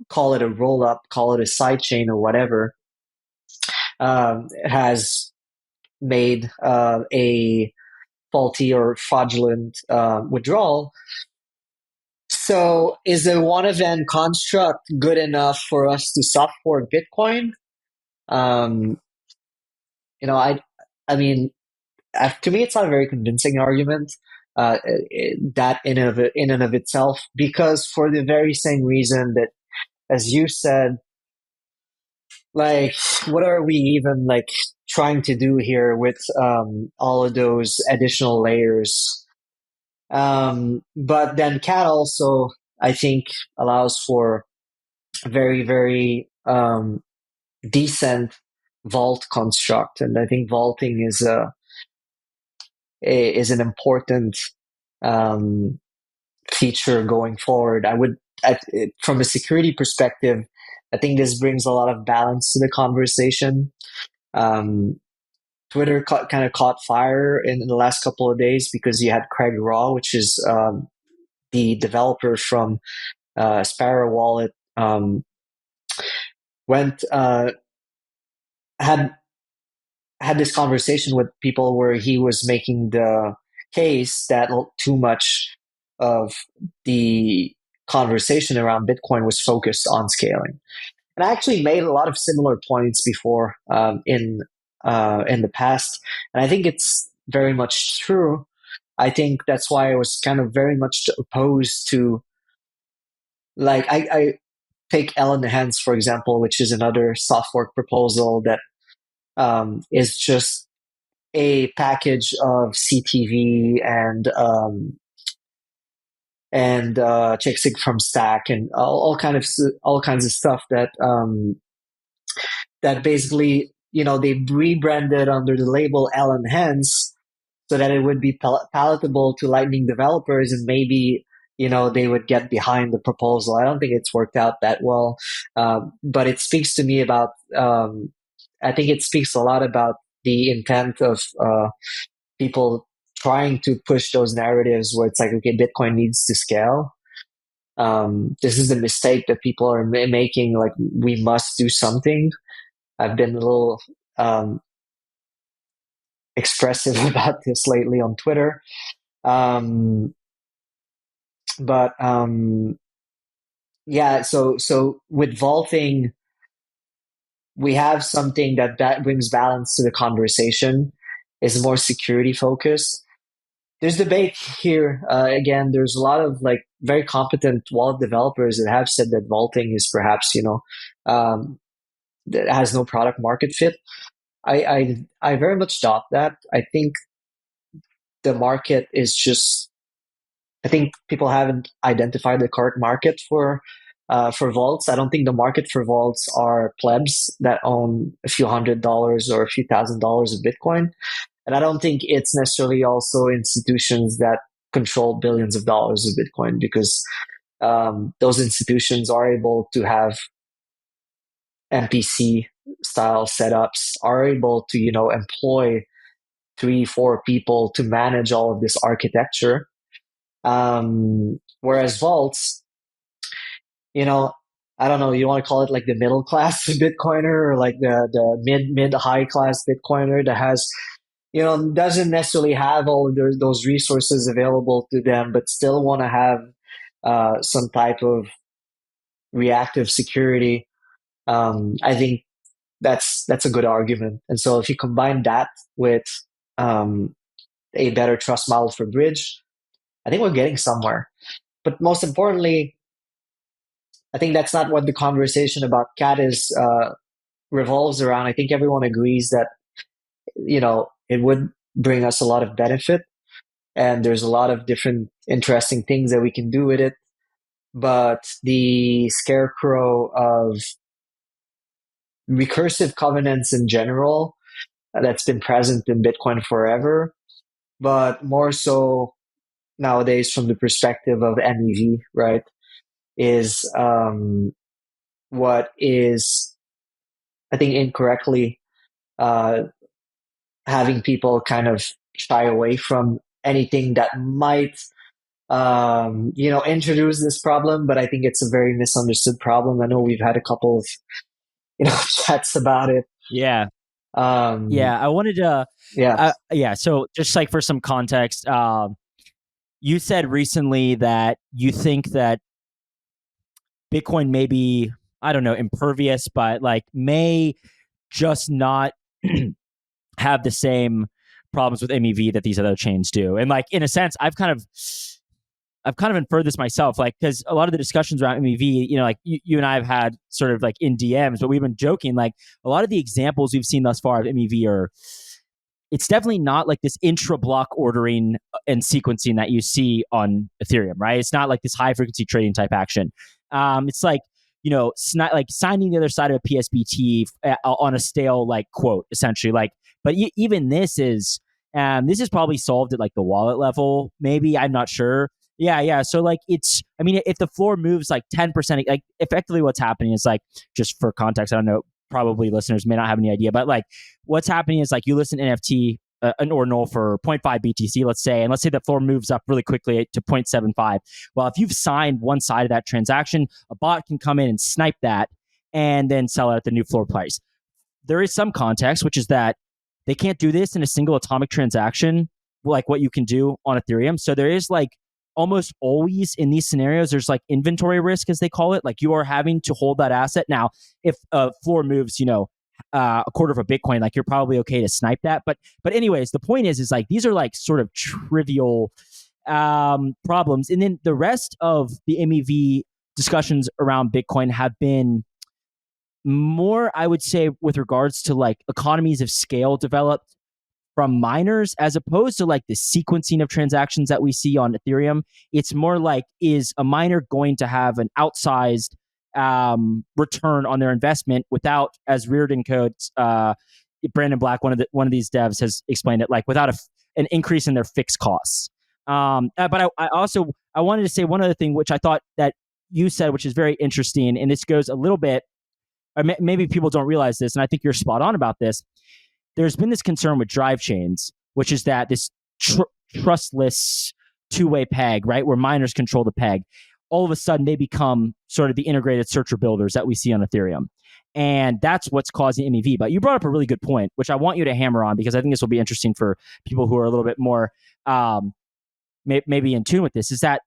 call it a roll up, call it a side chain or whatever, has made a faulty or fraudulent withdrawal. So is a one event construct good enough for us to soft fork Bitcoin? Um, you know, I mean, to me, it's not a very convincing argument. That in and of itself, because for the very same reason that, as you said, like, what are we even like trying to do here with all of those additional layers? But then CAT also, I think, allows for a very, very decent vault construct, and I think vaulting is an important um, feature going forward. From a security perspective, I think this brings a lot of balance to the conversation. Um, Twitter kind of caught fire in the last couple of days because you had Craig Raw, which is the developer from Sparrow Wallet, went had had this conversation with people where he was making the case that too much of the conversation around Bitcoin was focused on scaling. And I actually made a lot of similar points before in the past, and I think it's very much true. I think that's why I was kind of very much opposed to, like, I take L in the Hands, for example, which is another soft fork proposal that is just a package of CTV and Chicksig from Stack and all kinds of stuff that basically, they rebranded under the label Allen Hens so that it would be palatable to Lightning developers, and maybe they would get behind the proposal. I don't think it's worked out that well, but it speaks to me about. I think it speaks a lot about the intent of people trying to push those narratives where it's like, okay, Bitcoin needs to scale. This is a mistake that people are making. Like, we must do something. I've been a little expressive about this lately on Twitter. Um, but yeah, so with vaulting, we have something that brings balance to the conversation, is more security focused. There's debate here. Again, there's a lot of like very competent wallet developers that have said that vaulting is perhaps, that has no product market fit. I very much doubt that. I think the market is just. I think people haven't identified the correct market for vaults. I don't think the market for vaults are plebs that own a few $100s or a few $1,000s of Bitcoin. And I don't think it's necessarily also institutions that control billions of dollars of Bitcoin, because those institutions are able to have MPC style setups, are able to, employ 3, 4 people to manage all of this architecture. Whereas vaults, you know, I don't know, you want to call it like the middle class Bitcoiner, or like the mid high class Bitcoiner that has, doesn't necessarily have all of those resources available to them, but still want to have some type of reactive security. I think that's a good argument. And so if you combine that with um, a better trust model for bridge, I think we're getting somewhere. But most importantly, I think that's not what the conversation about CAT is revolves around. I think everyone agrees that it would bring us a lot of benefit, and there's a lot of different interesting things that we can do with it. But the scarecrow of recursive covenants in general, that's been present in Bitcoin forever, but more so nowadays from the perspective of MEV, right? Is what is, I think, incorrectly uh, having people kind of shy away from anything that might introduce this problem, but I think it's a very misunderstood problem. I know we've had a couple of, chats about it. Yeah. Um, Yeah. I wanted to, yeah. yeah. So just like for some context, you said recently that you think that Bitcoin may be, I don't know, impervious, but like may just not have the same problems with MEV that these other chains do. And like in a sense, I've kind of inferred this myself, like because a lot of the discussions around MEV, like you and I have had sort of like in DMs, but we've been joking. Like a lot of the examples we've seen thus far of MEV are, it's definitely not like this intra-block ordering and sequencing that you see on Ethereum, right? It's not like this high frequency trading type action. It's like like signing the other side of a PSBT on a stale like quote, essentially. Like, but even this is probably solved at like the wallet level. Maybe I'm not sure. Yeah, yeah. So like it's, I mean, if the floor moves like 10%, like effectively what's happening is like, just for context, I don't know, probably listeners may not have any idea, but like what's happening is like you listen to NFT, an ordinal for zero point 0.5 BTC, let's say, and let's say the floor moves up really quickly to 0.75. Well, if you've signed one side of that transaction, a bot can come in and snipe that and then sell it at the new floor price. There is some context, which is that they can't do this in a single atomic transaction like what you can do on Ethereum. So there is like almost always in these scenarios, there's like inventory risk, as they call it. Like you are having to hold that asset. Now, if a floor moves, a quarter of a Bitcoin, like you're probably okay to snipe that. But anyways, the point is like these are like sort of trivial problems. And then the rest of the MEV discussions around Bitcoin have been more, I would say, with regards to like economies of scale developed from miners as opposed to like the sequencing of transactions that we see on Ethereum. It's more like, is a miner going to have an outsized return on their investment without, as Reardon codes, Brandon Black, one of these devs, has explained it, like without an increase in their fixed costs. But I also I wanted to say one other thing, which I thought that you said, which is very interesting, and this goes a little bit, or maybe people don't realize this, and I think you're spot on about this. There's been this concern with drive chains, which is that this trustless two-way peg, right, where miners control the peg, all of a sudden they become sort of the integrated searcher builders that we see on Ethereum. And that's what's causing MEV. But you brought up a really good point, which I want you to hammer on, because I think this will be interesting for people who are a little bit more maybe in tune with this, is that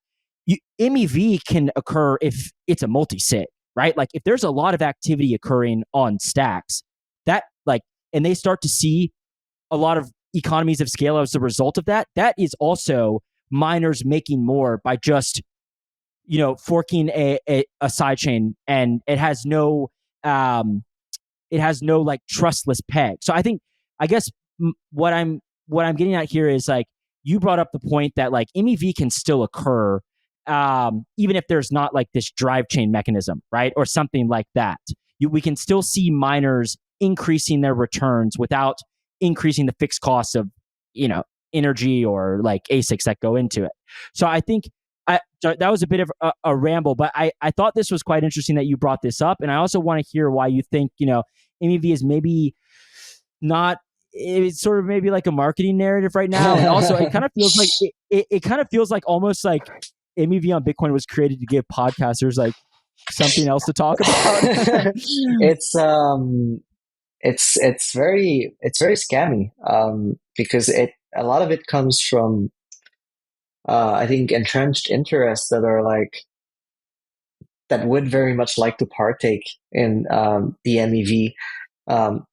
MEV can occur if it's a multi-sig, right? Like if there's a lot of activity occurring on stacks, that like, and they start to see a lot of economies of scale as a result of that, that is also miners making more by just, forking a side chain, and um, it has no like trustless peg. So I guess what I'm getting at here is like, you brought up the point that like MEV can still occur, even if there's not like this drive chain mechanism, right, or something like that. We can still see miners increasing their returns without increasing the fixed costs of, energy or like ASICs that go into it. So I think so that was a bit of a ramble, but I thought this was quite interesting that you brought this up. And I also want to hear why you think, MEV is maybe not, it's sort of maybe like a marketing narrative right now. And also it kind of feels like it kind of feels like almost like MEV on Bitcoin was created to give podcasters like something else to talk about. it's it's very scammy, because a lot of it comes from, I think, entrenched interests that are like, that would very much like to partake in, the MEV. Um,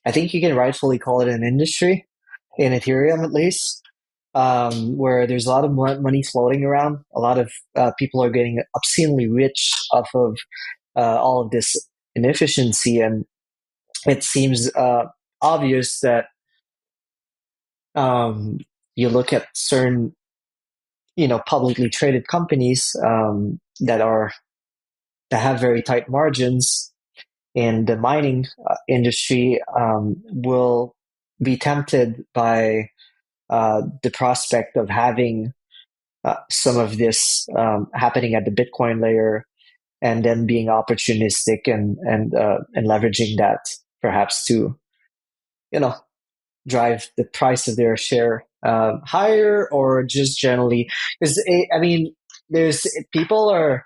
I think you can rightfully call it an industry in Ethereum, at least, where there's a lot of money floating around. A lot of people are getting obscenely rich off of all of this inefficiency, and it seems obvious that, um, you look at certain, publicly traded companies, that have very tight margins in the mining industry, will be tempted by the prospect of having some of this happening at the Bitcoin layer, and then being opportunistic and leveraging that perhaps to, you know drive the price of their share higher, or just generally, because I mean, there's people are.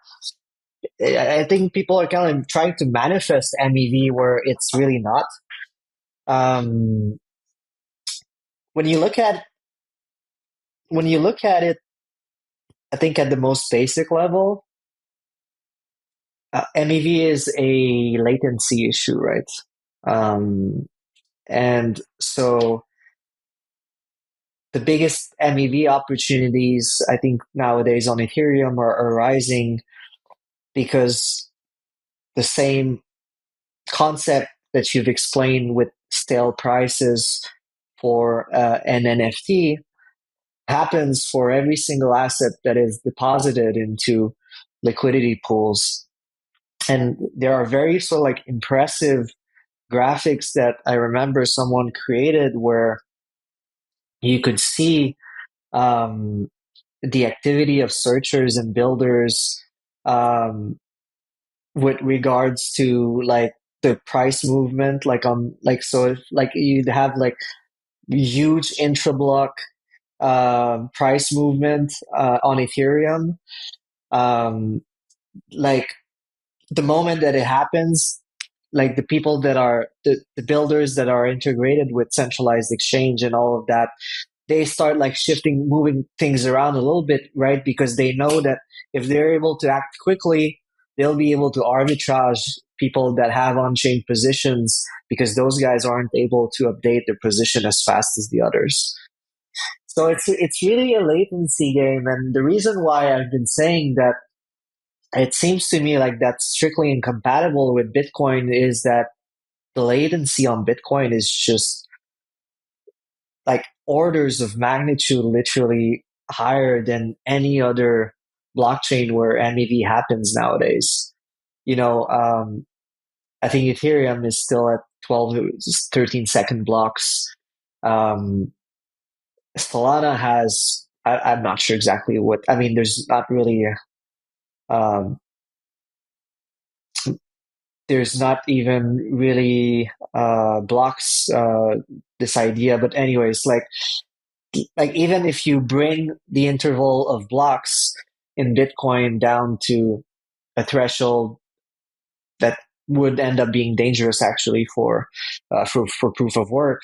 I think people are kind of trying to manifest MEV where it's really not. Um, when you look at it, I think at the most basic level, MEV is a latency issue, right? Um, and so the biggest MEV opportunities, I think, nowadays on Ethereum are arising because the same concept that you've explained with stale prices for an NFT happens for every single asset that is deposited into liquidity pools. And there are very sort of like impressive graphics that I remember someone created where you could see um, the activity of searchers and builders um, with regards to like the price movement, like on like so if, like you'd have like huge intra block price movement on Ethereum. Um, like the moment that it happens, like the people that are the builders that are integrated with centralized exchange and all of that, they start like shifting, moving things around a little bit, right? Because they know that if they're able to act quickly, they'll be able to arbitrage people that have on-chain positions because those guys aren't able to update their position as fast as the others. So it's really a latency game, and the reason why I've been saying that it seems to me like that's strictly incompatible with Bitcoin is that the latency on Bitcoin is just like orders of magnitude literally higher than any other blockchain where MEV happens nowadays. You know, I think Ethereum is still at 12, 13-second blocks. Um, Solana has, I'm not sure exactly what, I mean, um, there's not even really blocks this idea. But anyways, like even if you bring the interval of blocks in Bitcoin down to a threshold that would end up being dangerous actually for proof of work,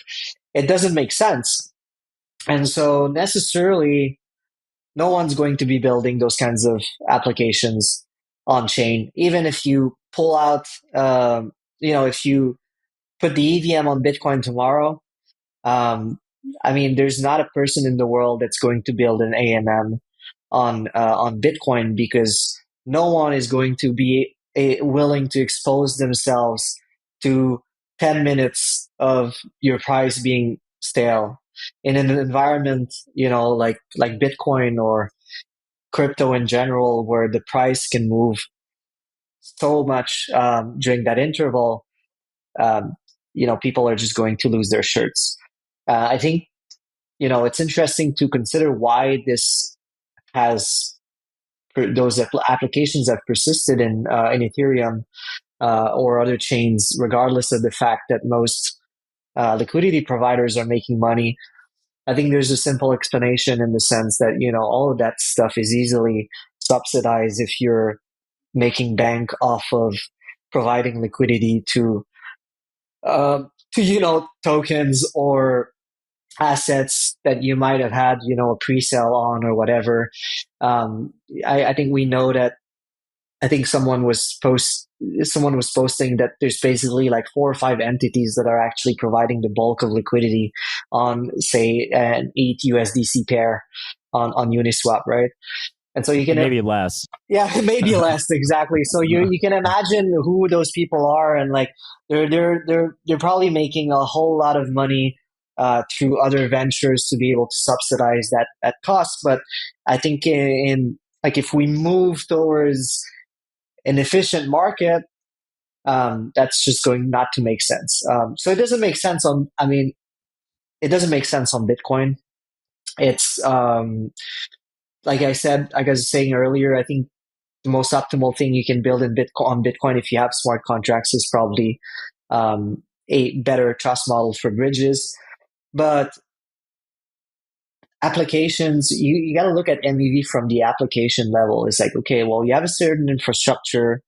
it doesn't make sense. And so necessarily, no one's going to be building those kinds of applications on chain. Even if you pull out, if you put the EVM on Bitcoin tomorrow, um, I mean, there's not a person in the world that's going to build an AMM on Bitcoin because no one is going to be willing to expose themselves to 10 minutes of your price being stale in an environment, like Bitcoin or crypto in general, where the price can move so much during that interval. Um, People are just going to lose their shirts. I think it's interesting to consider why this has those applications have persisted in Ethereum or other chains, regardless of the fact that most liquidity providers are making money. I think there's a simple explanation in the sense that all of that stuff is easily subsidized if you're making bank off of providing liquidity to tokens or assets that you might have had a pre-sale on or whatever. I think we know that. I think someone was posting that there's basically like 4 or 5 entities that are actually providing the bulk of liquidity on, say, an ETH USDC pair on Uniswap, right? And so you can, Maybe less. yeah, maybe less exactly. So you can imagine who those people are, and like they're probably making a whole lot of money through other ventures to be able to subsidize that cost. But I think in like if we move towards an efficient market, that's just going not to make sense. So it doesn't make sense on. I mean, it doesn't make sense on Bitcoin. It's like I said, like I was saying earlier, I think the most optimal thing you can build in Bitcoin on Bitcoin if you have smart contracts is probably a better trust model for bridges. But applications, you got to look at MEV from the application level. It's like, okay, well, you have a certain infrastructure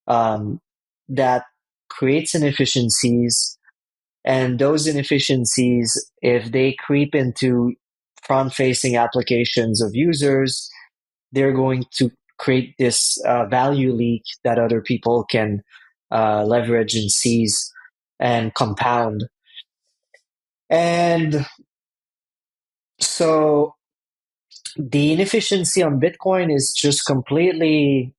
um, that creates inefficiencies, and those inefficiencies, if they creep into front-facing applications of users, they're going to create this value leak that other people can leverage and seize and compound. And so the inefficiency on Bitcoin is just completely.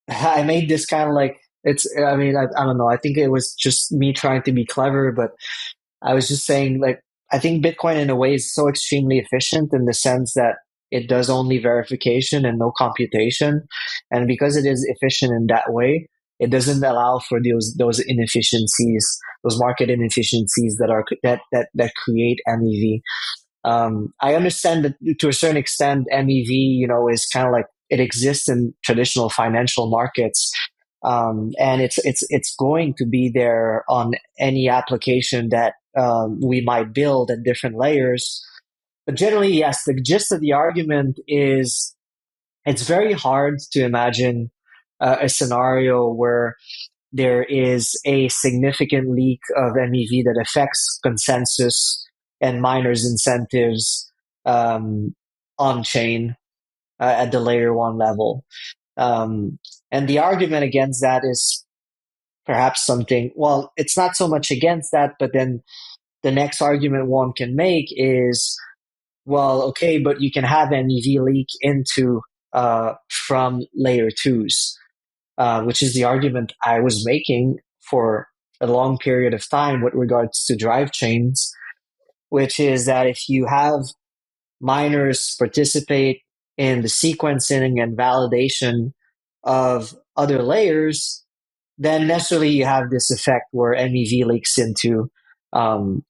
I made this kind of like it's. I mean, I don't know. I think it was just me trying to be clever, but I was just saying, like, I think Bitcoin in a way is so extremely efficient in the sense that it does only verification and no computation. And because it is efficient in that way, it doesn't allow for those inefficiencies, those market inefficiencies that create MEV. I understand that to a certain extent, MEV, is kind of like it exists in traditional financial markets, and it's going to be there on any application that we might build at different layers. But generally, yes, the gist of the argument is it's very hard to imagine a scenario where there is a significant leak of MEV that affects consensus and miners' incentives on chain at the layer one level. Um, and the argument against that is perhaps something, well, it's not so much against that, but then the next argument one can make is, well, okay, but you can have MEV leak into from layer twos, which is the argument I was making for a long period of time with regards to drive chains, which is that if you have miners participate in the sequencing and validation of other layers, then necessarily you have this effect where MEV leaks into. Um,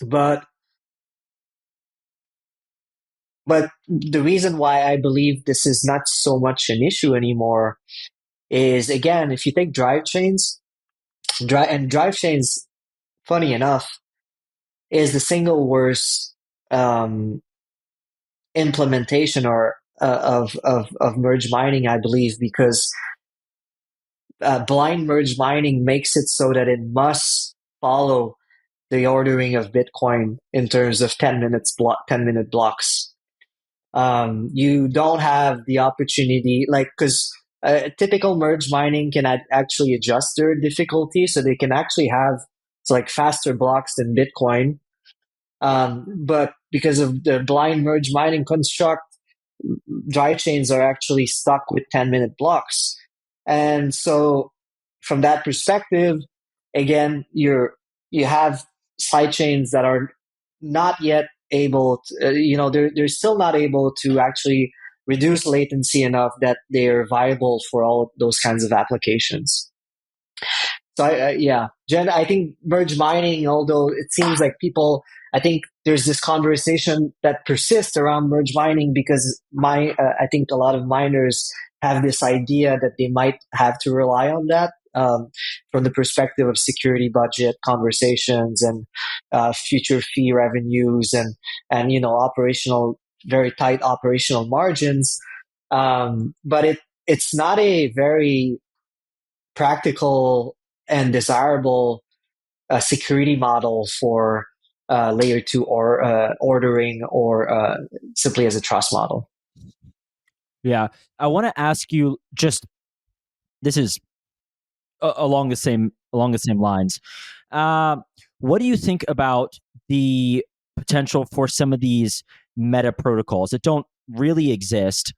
but but the reason why I believe this is not so much an issue anymore is, again, if you take drive chains, drive chains, funny enough, is the single worst um, implementation or of merge mining, I believe, because blind merge mining makes it so that it must follow the ordering of Bitcoin in terms of 10-minute blocks. You don't have the opportunity, like, because typical merge mining can actually adjust their difficulty, so they can actually have like faster blocks than Bitcoin. But because of the blind merge mining construct, dry chains are actually stuck with 10-minute blocks. And so from that perspective, again, you have side chains that are not yet able to, they're still not able to actually reduce latency enough that they're viable for all those kinds of applications. So yeah, Jen, I think merge mining, although it seems like people, I think there's this conversation that persists around merge mining because I think a lot of miners have this idea that they might have to rely on that from the perspective of security budget conversations and future fee revenues and operational, very tight operational margins. But it's not a very practical and desirable security model for layer two or ordering or simply as a trust model. Yeah, I want to ask you just this is along the same lines. What do you think about the potential for some of these meta protocols that don't really exist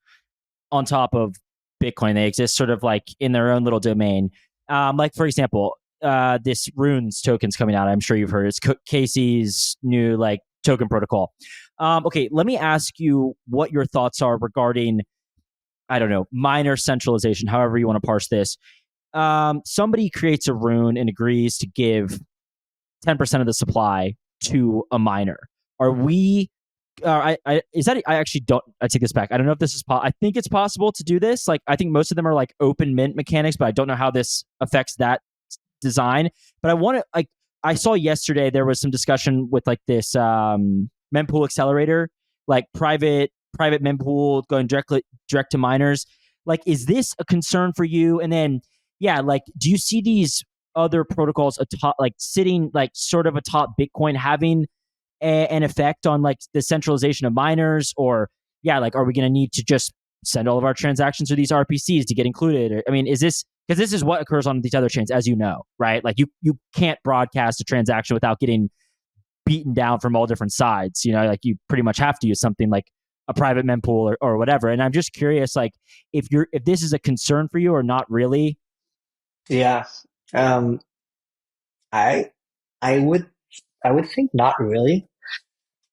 on top of Bitcoin? They exist sort of like in their own little domain. Like, for example, this Runes token's coming out. I'm sure you've heard. It's Casey's new like token protocol. Okay, let me ask you what your thoughts are regarding, I don't know, miner centralization, however you want to parse this. Somebody creates a rune and agrees to give 10% of the supply to a miner. Are we is that, I actually don't, I take this back. I don't know if this is I think it's possible to do this. Like, I think most of them are like open mint mechanics, but I don't know how this affects that design. But I want to, like, I saw yesterday there was some discussion with like this mempool accelerator, like private mempool going direct to miners. Like, is this a concern for you? And then, yeah, like, do you see these other protocols atop, like sitting like sort of atop Bitcoin, having an effect on like the centralization of miners? Or yeah, like, are we going to need to just send all of our transactions to these RPCs to get included? I mean, is this, because this is what occurs on these other chains, as you know, right? Like, you can't broadcast a transaction without getting beaten down from all different sides. You know, like, you pretty much have to use something like a private mempool or whatever. And I'm just curious, like, if this is a concern for you or not really. Yeah. Um, I I would I would think not really.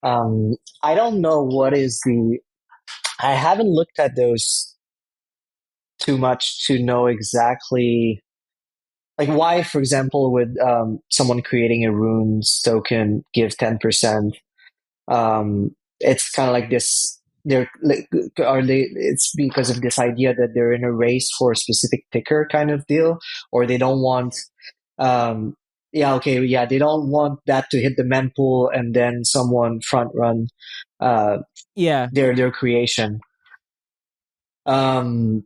I don't know what is the. I haven't looked at those too much to know exactly like why, for example, would someone creating a runes token give 10%? It's kind of like this. They're like, are they? It's because of this idea that they're in a race for a specific ticker kind of deal, or they don't want. Um, yeah, okay, yeah, they don't want that to hit the mempool and then someone front run uh, Yeah. their creation. Um,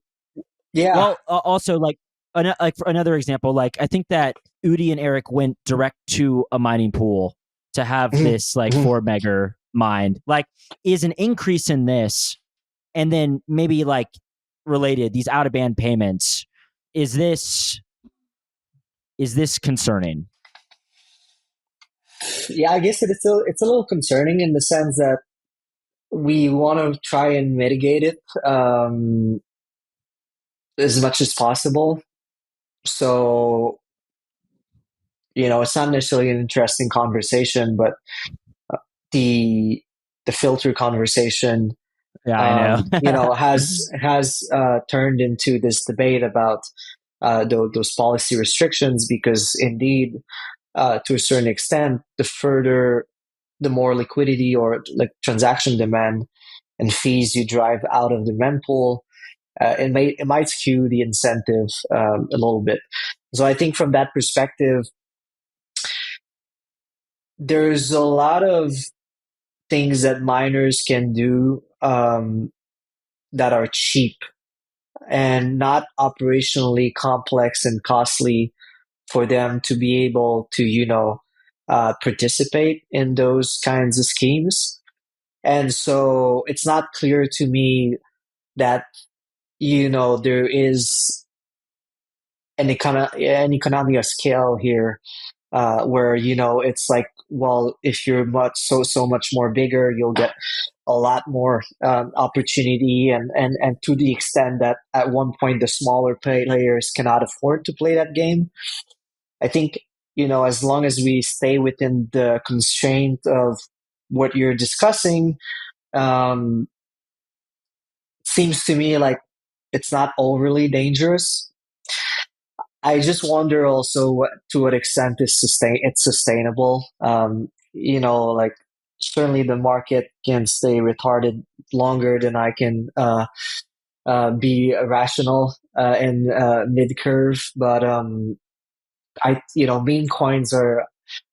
yeah. Well, also like, like for another example, like I think that Udi and Eric went direct to a mining pool to have Mhm, this like mhm. 4 mega mined. Like, is an increase in this, and then maybe like related these out of band payments, is this concerning? Yeah, I guess it's a little concerning in the sense that we want to try and mitigate it as much as possible. So, it's not necessarily an interesting conversation, but the the filter conversation, Yeah, I know. has turned into this debate about those policy restrictions because indeed, to a certain extent, the more liquidity or like transaction demand and fees you drive out of the mempool, it might skew the incentive a little bit. So I think from that perspective, there's a lot of things that miners can do that are cheap and not operationally complex and costly for them to be able to, participate in those kinds of schemes. And so it's not clear to me that, there is an economy of scale here, where it's like, well, if you're so much more bigger, you'll get a lot more opportunity, and to the extent that at one point the smaller players cannot afford to play that game. I think, as long as we stay within the constraint of what you're discussing, um, seems to me like it's not overly dangerous. I just wonder also to what extent it's sustainable. Like certainly the market can stay retarded longer than I can be rational and mid curve. But meme coins are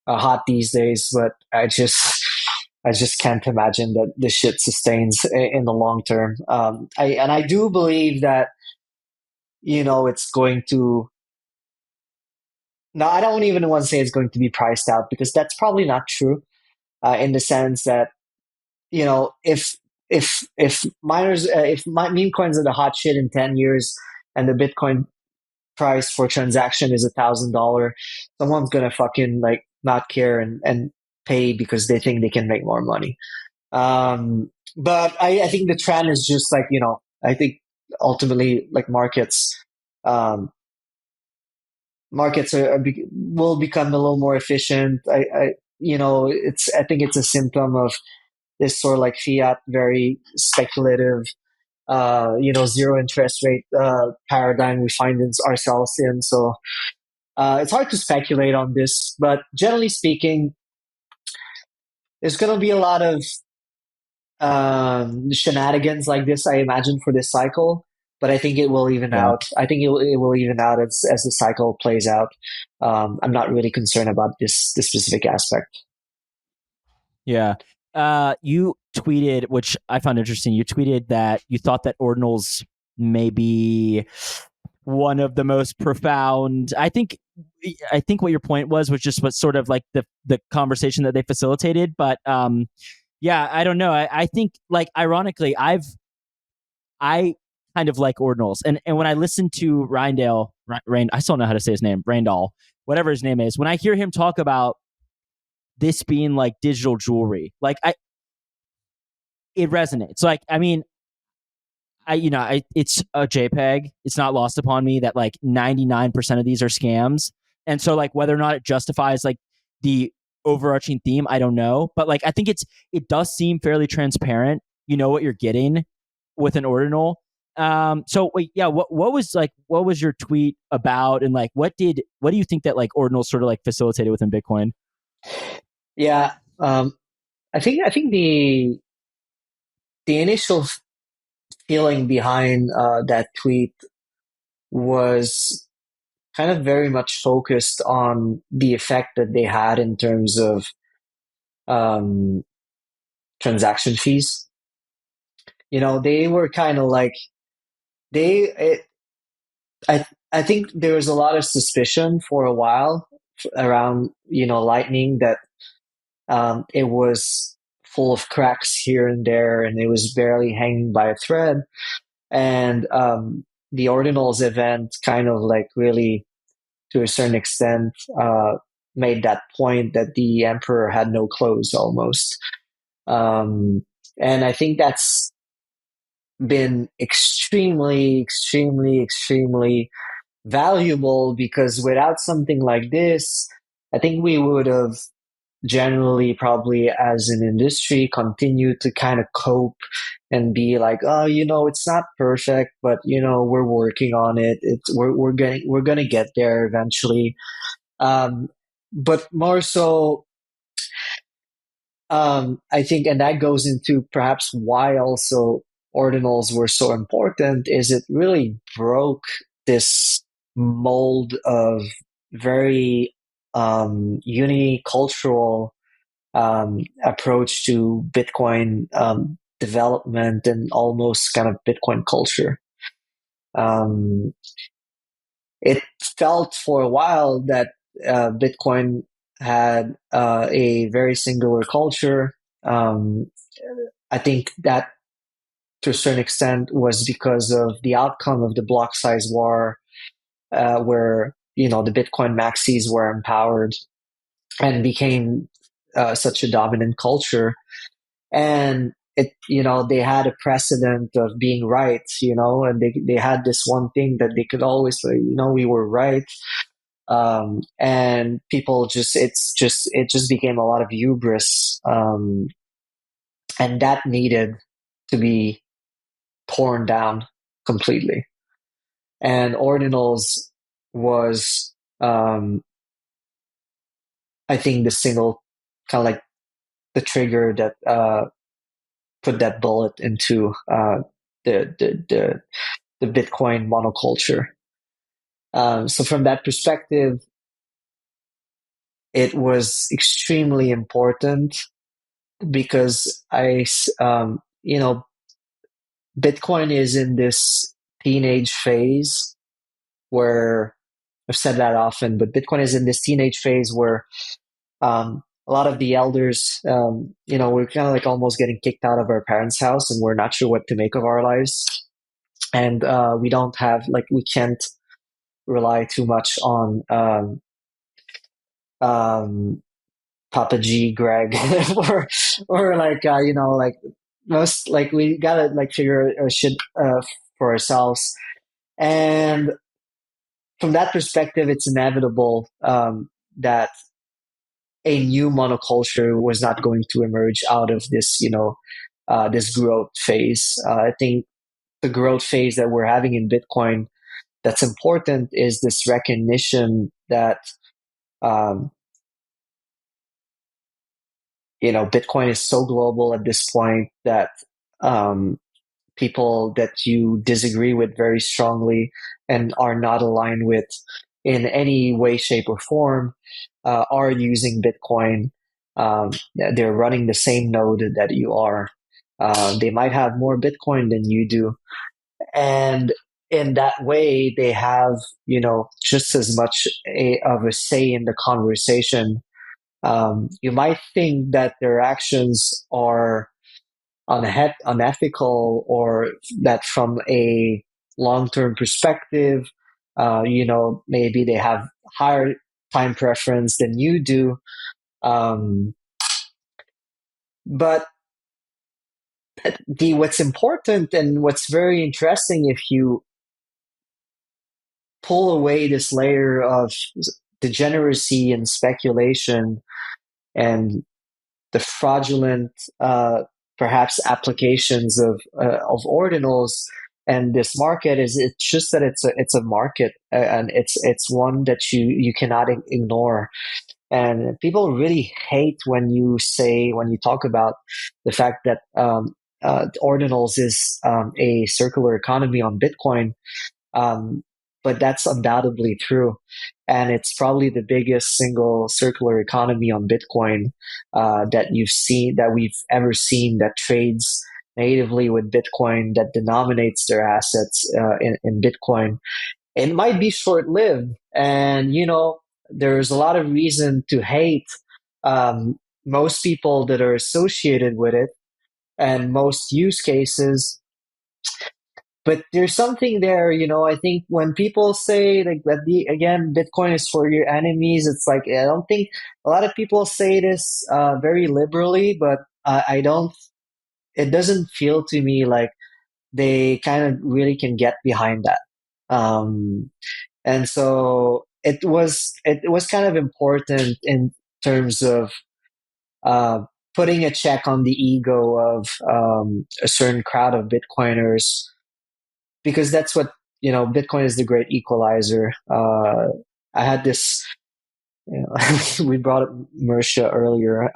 hot these days. But I just can't imagine that this shit sustains in the long term. I do believe that it's going to. No, I don't even want to say it's going to be priced out because that's probably not true. In the sense that if meme coins are the hot shit in 10 years and the Bitcoin price for transaction is $1,000, someone's gonna fucking like not care and pay because they think they can make more money. But I think the trend is just like I think ultimately like um, markets will become a little more efficient. I think it's a symptom of this sort of like fiat, very speculative, zero interest rate paradigm we find ourselves in. So it's hard to speculate on this, but generally speaking, there's going to be a lot of shenanigans like this, I imagine, for this cycle. but I think it will even Yeah. out. I think it will even out as the cycle plays out. I'm not really concerned about this specific aspect. Yeah. You tweeted, which I found interesting. You tweeted that you thought that ordinals may be one of the most profound. I think what your point was just what sort of like the conversation that they facilitated. But yeah, I don't know. I think like ironically, I kind of like ordinals, and when I listen to Rindale, Rain, I still don't know how to say his name, Randall, whatever his name is. When I hear him talk about this being like digital jewelry, like it resonates. Like, I mean, it's a JPEG. It's not lost upon me that like 99% of these are scams. And so like whether or not it justifies like the overarching theme, I don't know. But like I think it does seem fairly transparent. You know what you're getting with an ordinal. So wait, yeah, what was your tweet about, and like what do you think that like ordinals sort of like facilitated within Bitcoin? Yeah, I think the initial feeling behind that tweet was kind of very much focused on the effect that they had in terms of um, transaction fees. They were kind of like they. I think there was a lot of suspicion for a while around Lightning that it was full of cracks here and there, and it was barely hanging by a thread. And the Ordinals event kind of like really, to a certain extent, made that point that the emperor had no clothes almost. And I think that's been extremely, extremely, extremely valuable because without something like this, I think we would have generally probably as an industry continue to kind of cope and be like, oh, it's not perfect, but we're working on it. We're gonna get there eventually. Um, but more so, I think, and that goes into perhaps why also ordinals were so important, is it really broke this mold of very unicultural approach to Bitcoin development and almost kind of Bitcoin culture. Um, it felt for a while that Bitcoin had a very singular culture. Um, I think that to a certain extent was because of the outcome of the block size war, where the Bitcoin maxis were empowered and became such a dominant culture. And they had a precedent of being right, and they had this one thing that they could always say, we were right. And people it just became a lot of hubris, and that needed to be torn down completely. And ordinals was, I think, the single kind of like the trigger that put that bullet into the, the the the Bitcoin monoculture. So from that perspective, it was extremely important because Bitcoin is in this teenage phase where I've said that often, but Bitcoin is in this teenage phase where a lot of the elders, we're kind of like almost getting kicked out of our parents' house and we're not sure what to make of our lives. And we don't have, like, we can't rely too much on um, Papa G, Greg, or like like most, like we gotta like figure our shit for ourselves. And from that perspective, it's inevitable that a new monoculture was not going to emerge out of this, this growth phase. I think the growth phase that we're having in Bitcoin that's important is this recognition that um, Bitcoin is so global at this point that um, people that you disagree with very strongly and are not aligned with in any way, shape, or form are using Bitcoin. They're running the same node that you are. They might have more Bitcoin than you do. And in that way, they have, just as much of a say in the conversation. You might think that their actions are unethical, or that from a long-term perspective, maybe they have higher time preference than you do. Um, but the what's important and what's very interesting, if you pull away this layer of degeneracy and speculation and the fraudulent, perhaps applications of ordinals and this market, is it's just that it's a market, and it's one that you cannot ignore. And people really hate when you talk about the fact that ordinals is a circular economy on Bitcoin. Um, but that's undoubtedly true. And it's probably the biggest single circular economy on Bitcoin that we've ever seen, that trades natively with Bitcoin, that denominates their assets in Bitcoin. It might be short lived. And, there's a lot of reason to hate most people that are associated with it and most use cases. But there's something there, I think when people say like that, again, Bitcoin is for your enemies, it's like, I don't think a lot of people say this very liberally, but I don't, it doesn't feel to me like they kind of really can get behind that. And so it was kind of important in terms of uh, putting a check on the ego of a certain crowd of Bitcoiners, because that's what, Bitcoin is the great equalizer. I had this, we brought up Mersha earlier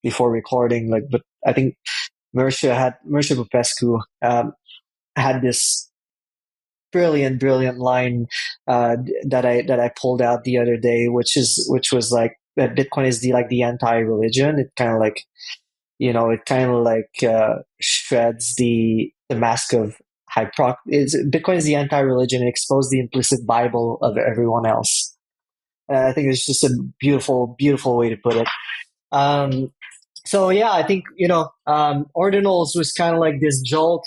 before recording, like, but I think Mersha Popescu had this brilliant line that I pulled out the other day, which was like that Bitcoin is the anti-religion. It kind of like, shreds the mask of Bitcoin is the anti-religion and expose the implicit Bible of everyone else. I think it's just a beautiful way to put it. So yeah, I think, Ordinals was kind of like this jolt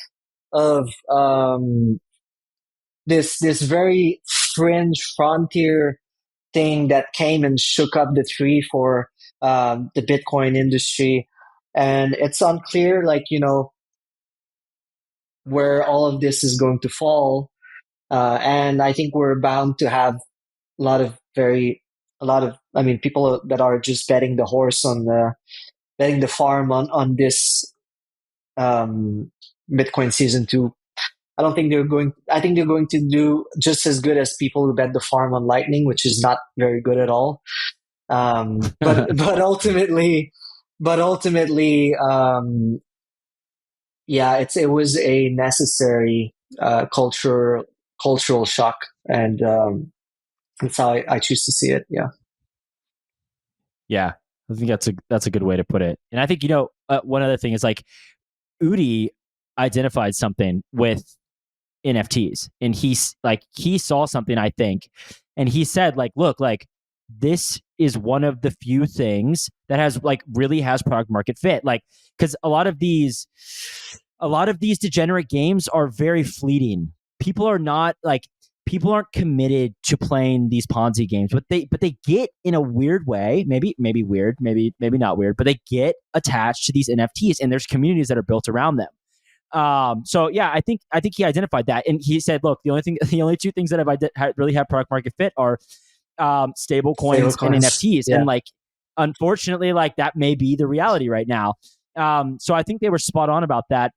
of this very fringe frontier thing that came and shook up the tree for the Bitcoin industry. And it's unclear, like, where all of this is going to fall. And I think we're bound to have a lot of I mean, people that are just betting the farm on this Bitcoin season two. I think they're going to do just as good as people who bet the farm on Lightning, which is not very good at all. But ultimately, yeah, it was a necessary cultural shock, and that's how I choose to see it. Yeah. Yeah, I think that's a good way to put it. And I think one other thing is like Udi identified something with NFTs, and he saw something, I think, and he said like, look, like this is one of the few things that really has product market fit, like because a lot of these degenerate games are very fleeting. People aren't committed to playing these Ponzi games, but they get, in a weird way, maybe weird, maybe not weird, but they get attached to these NFTs, and there's communities that are built around them. So yeah, I think he identified that, and he said, look, the only two things that have really have product market fit are stable coins and NFTs, yeah. and like unfortunately, like that may be the reality right now. So I think they were spot on about that.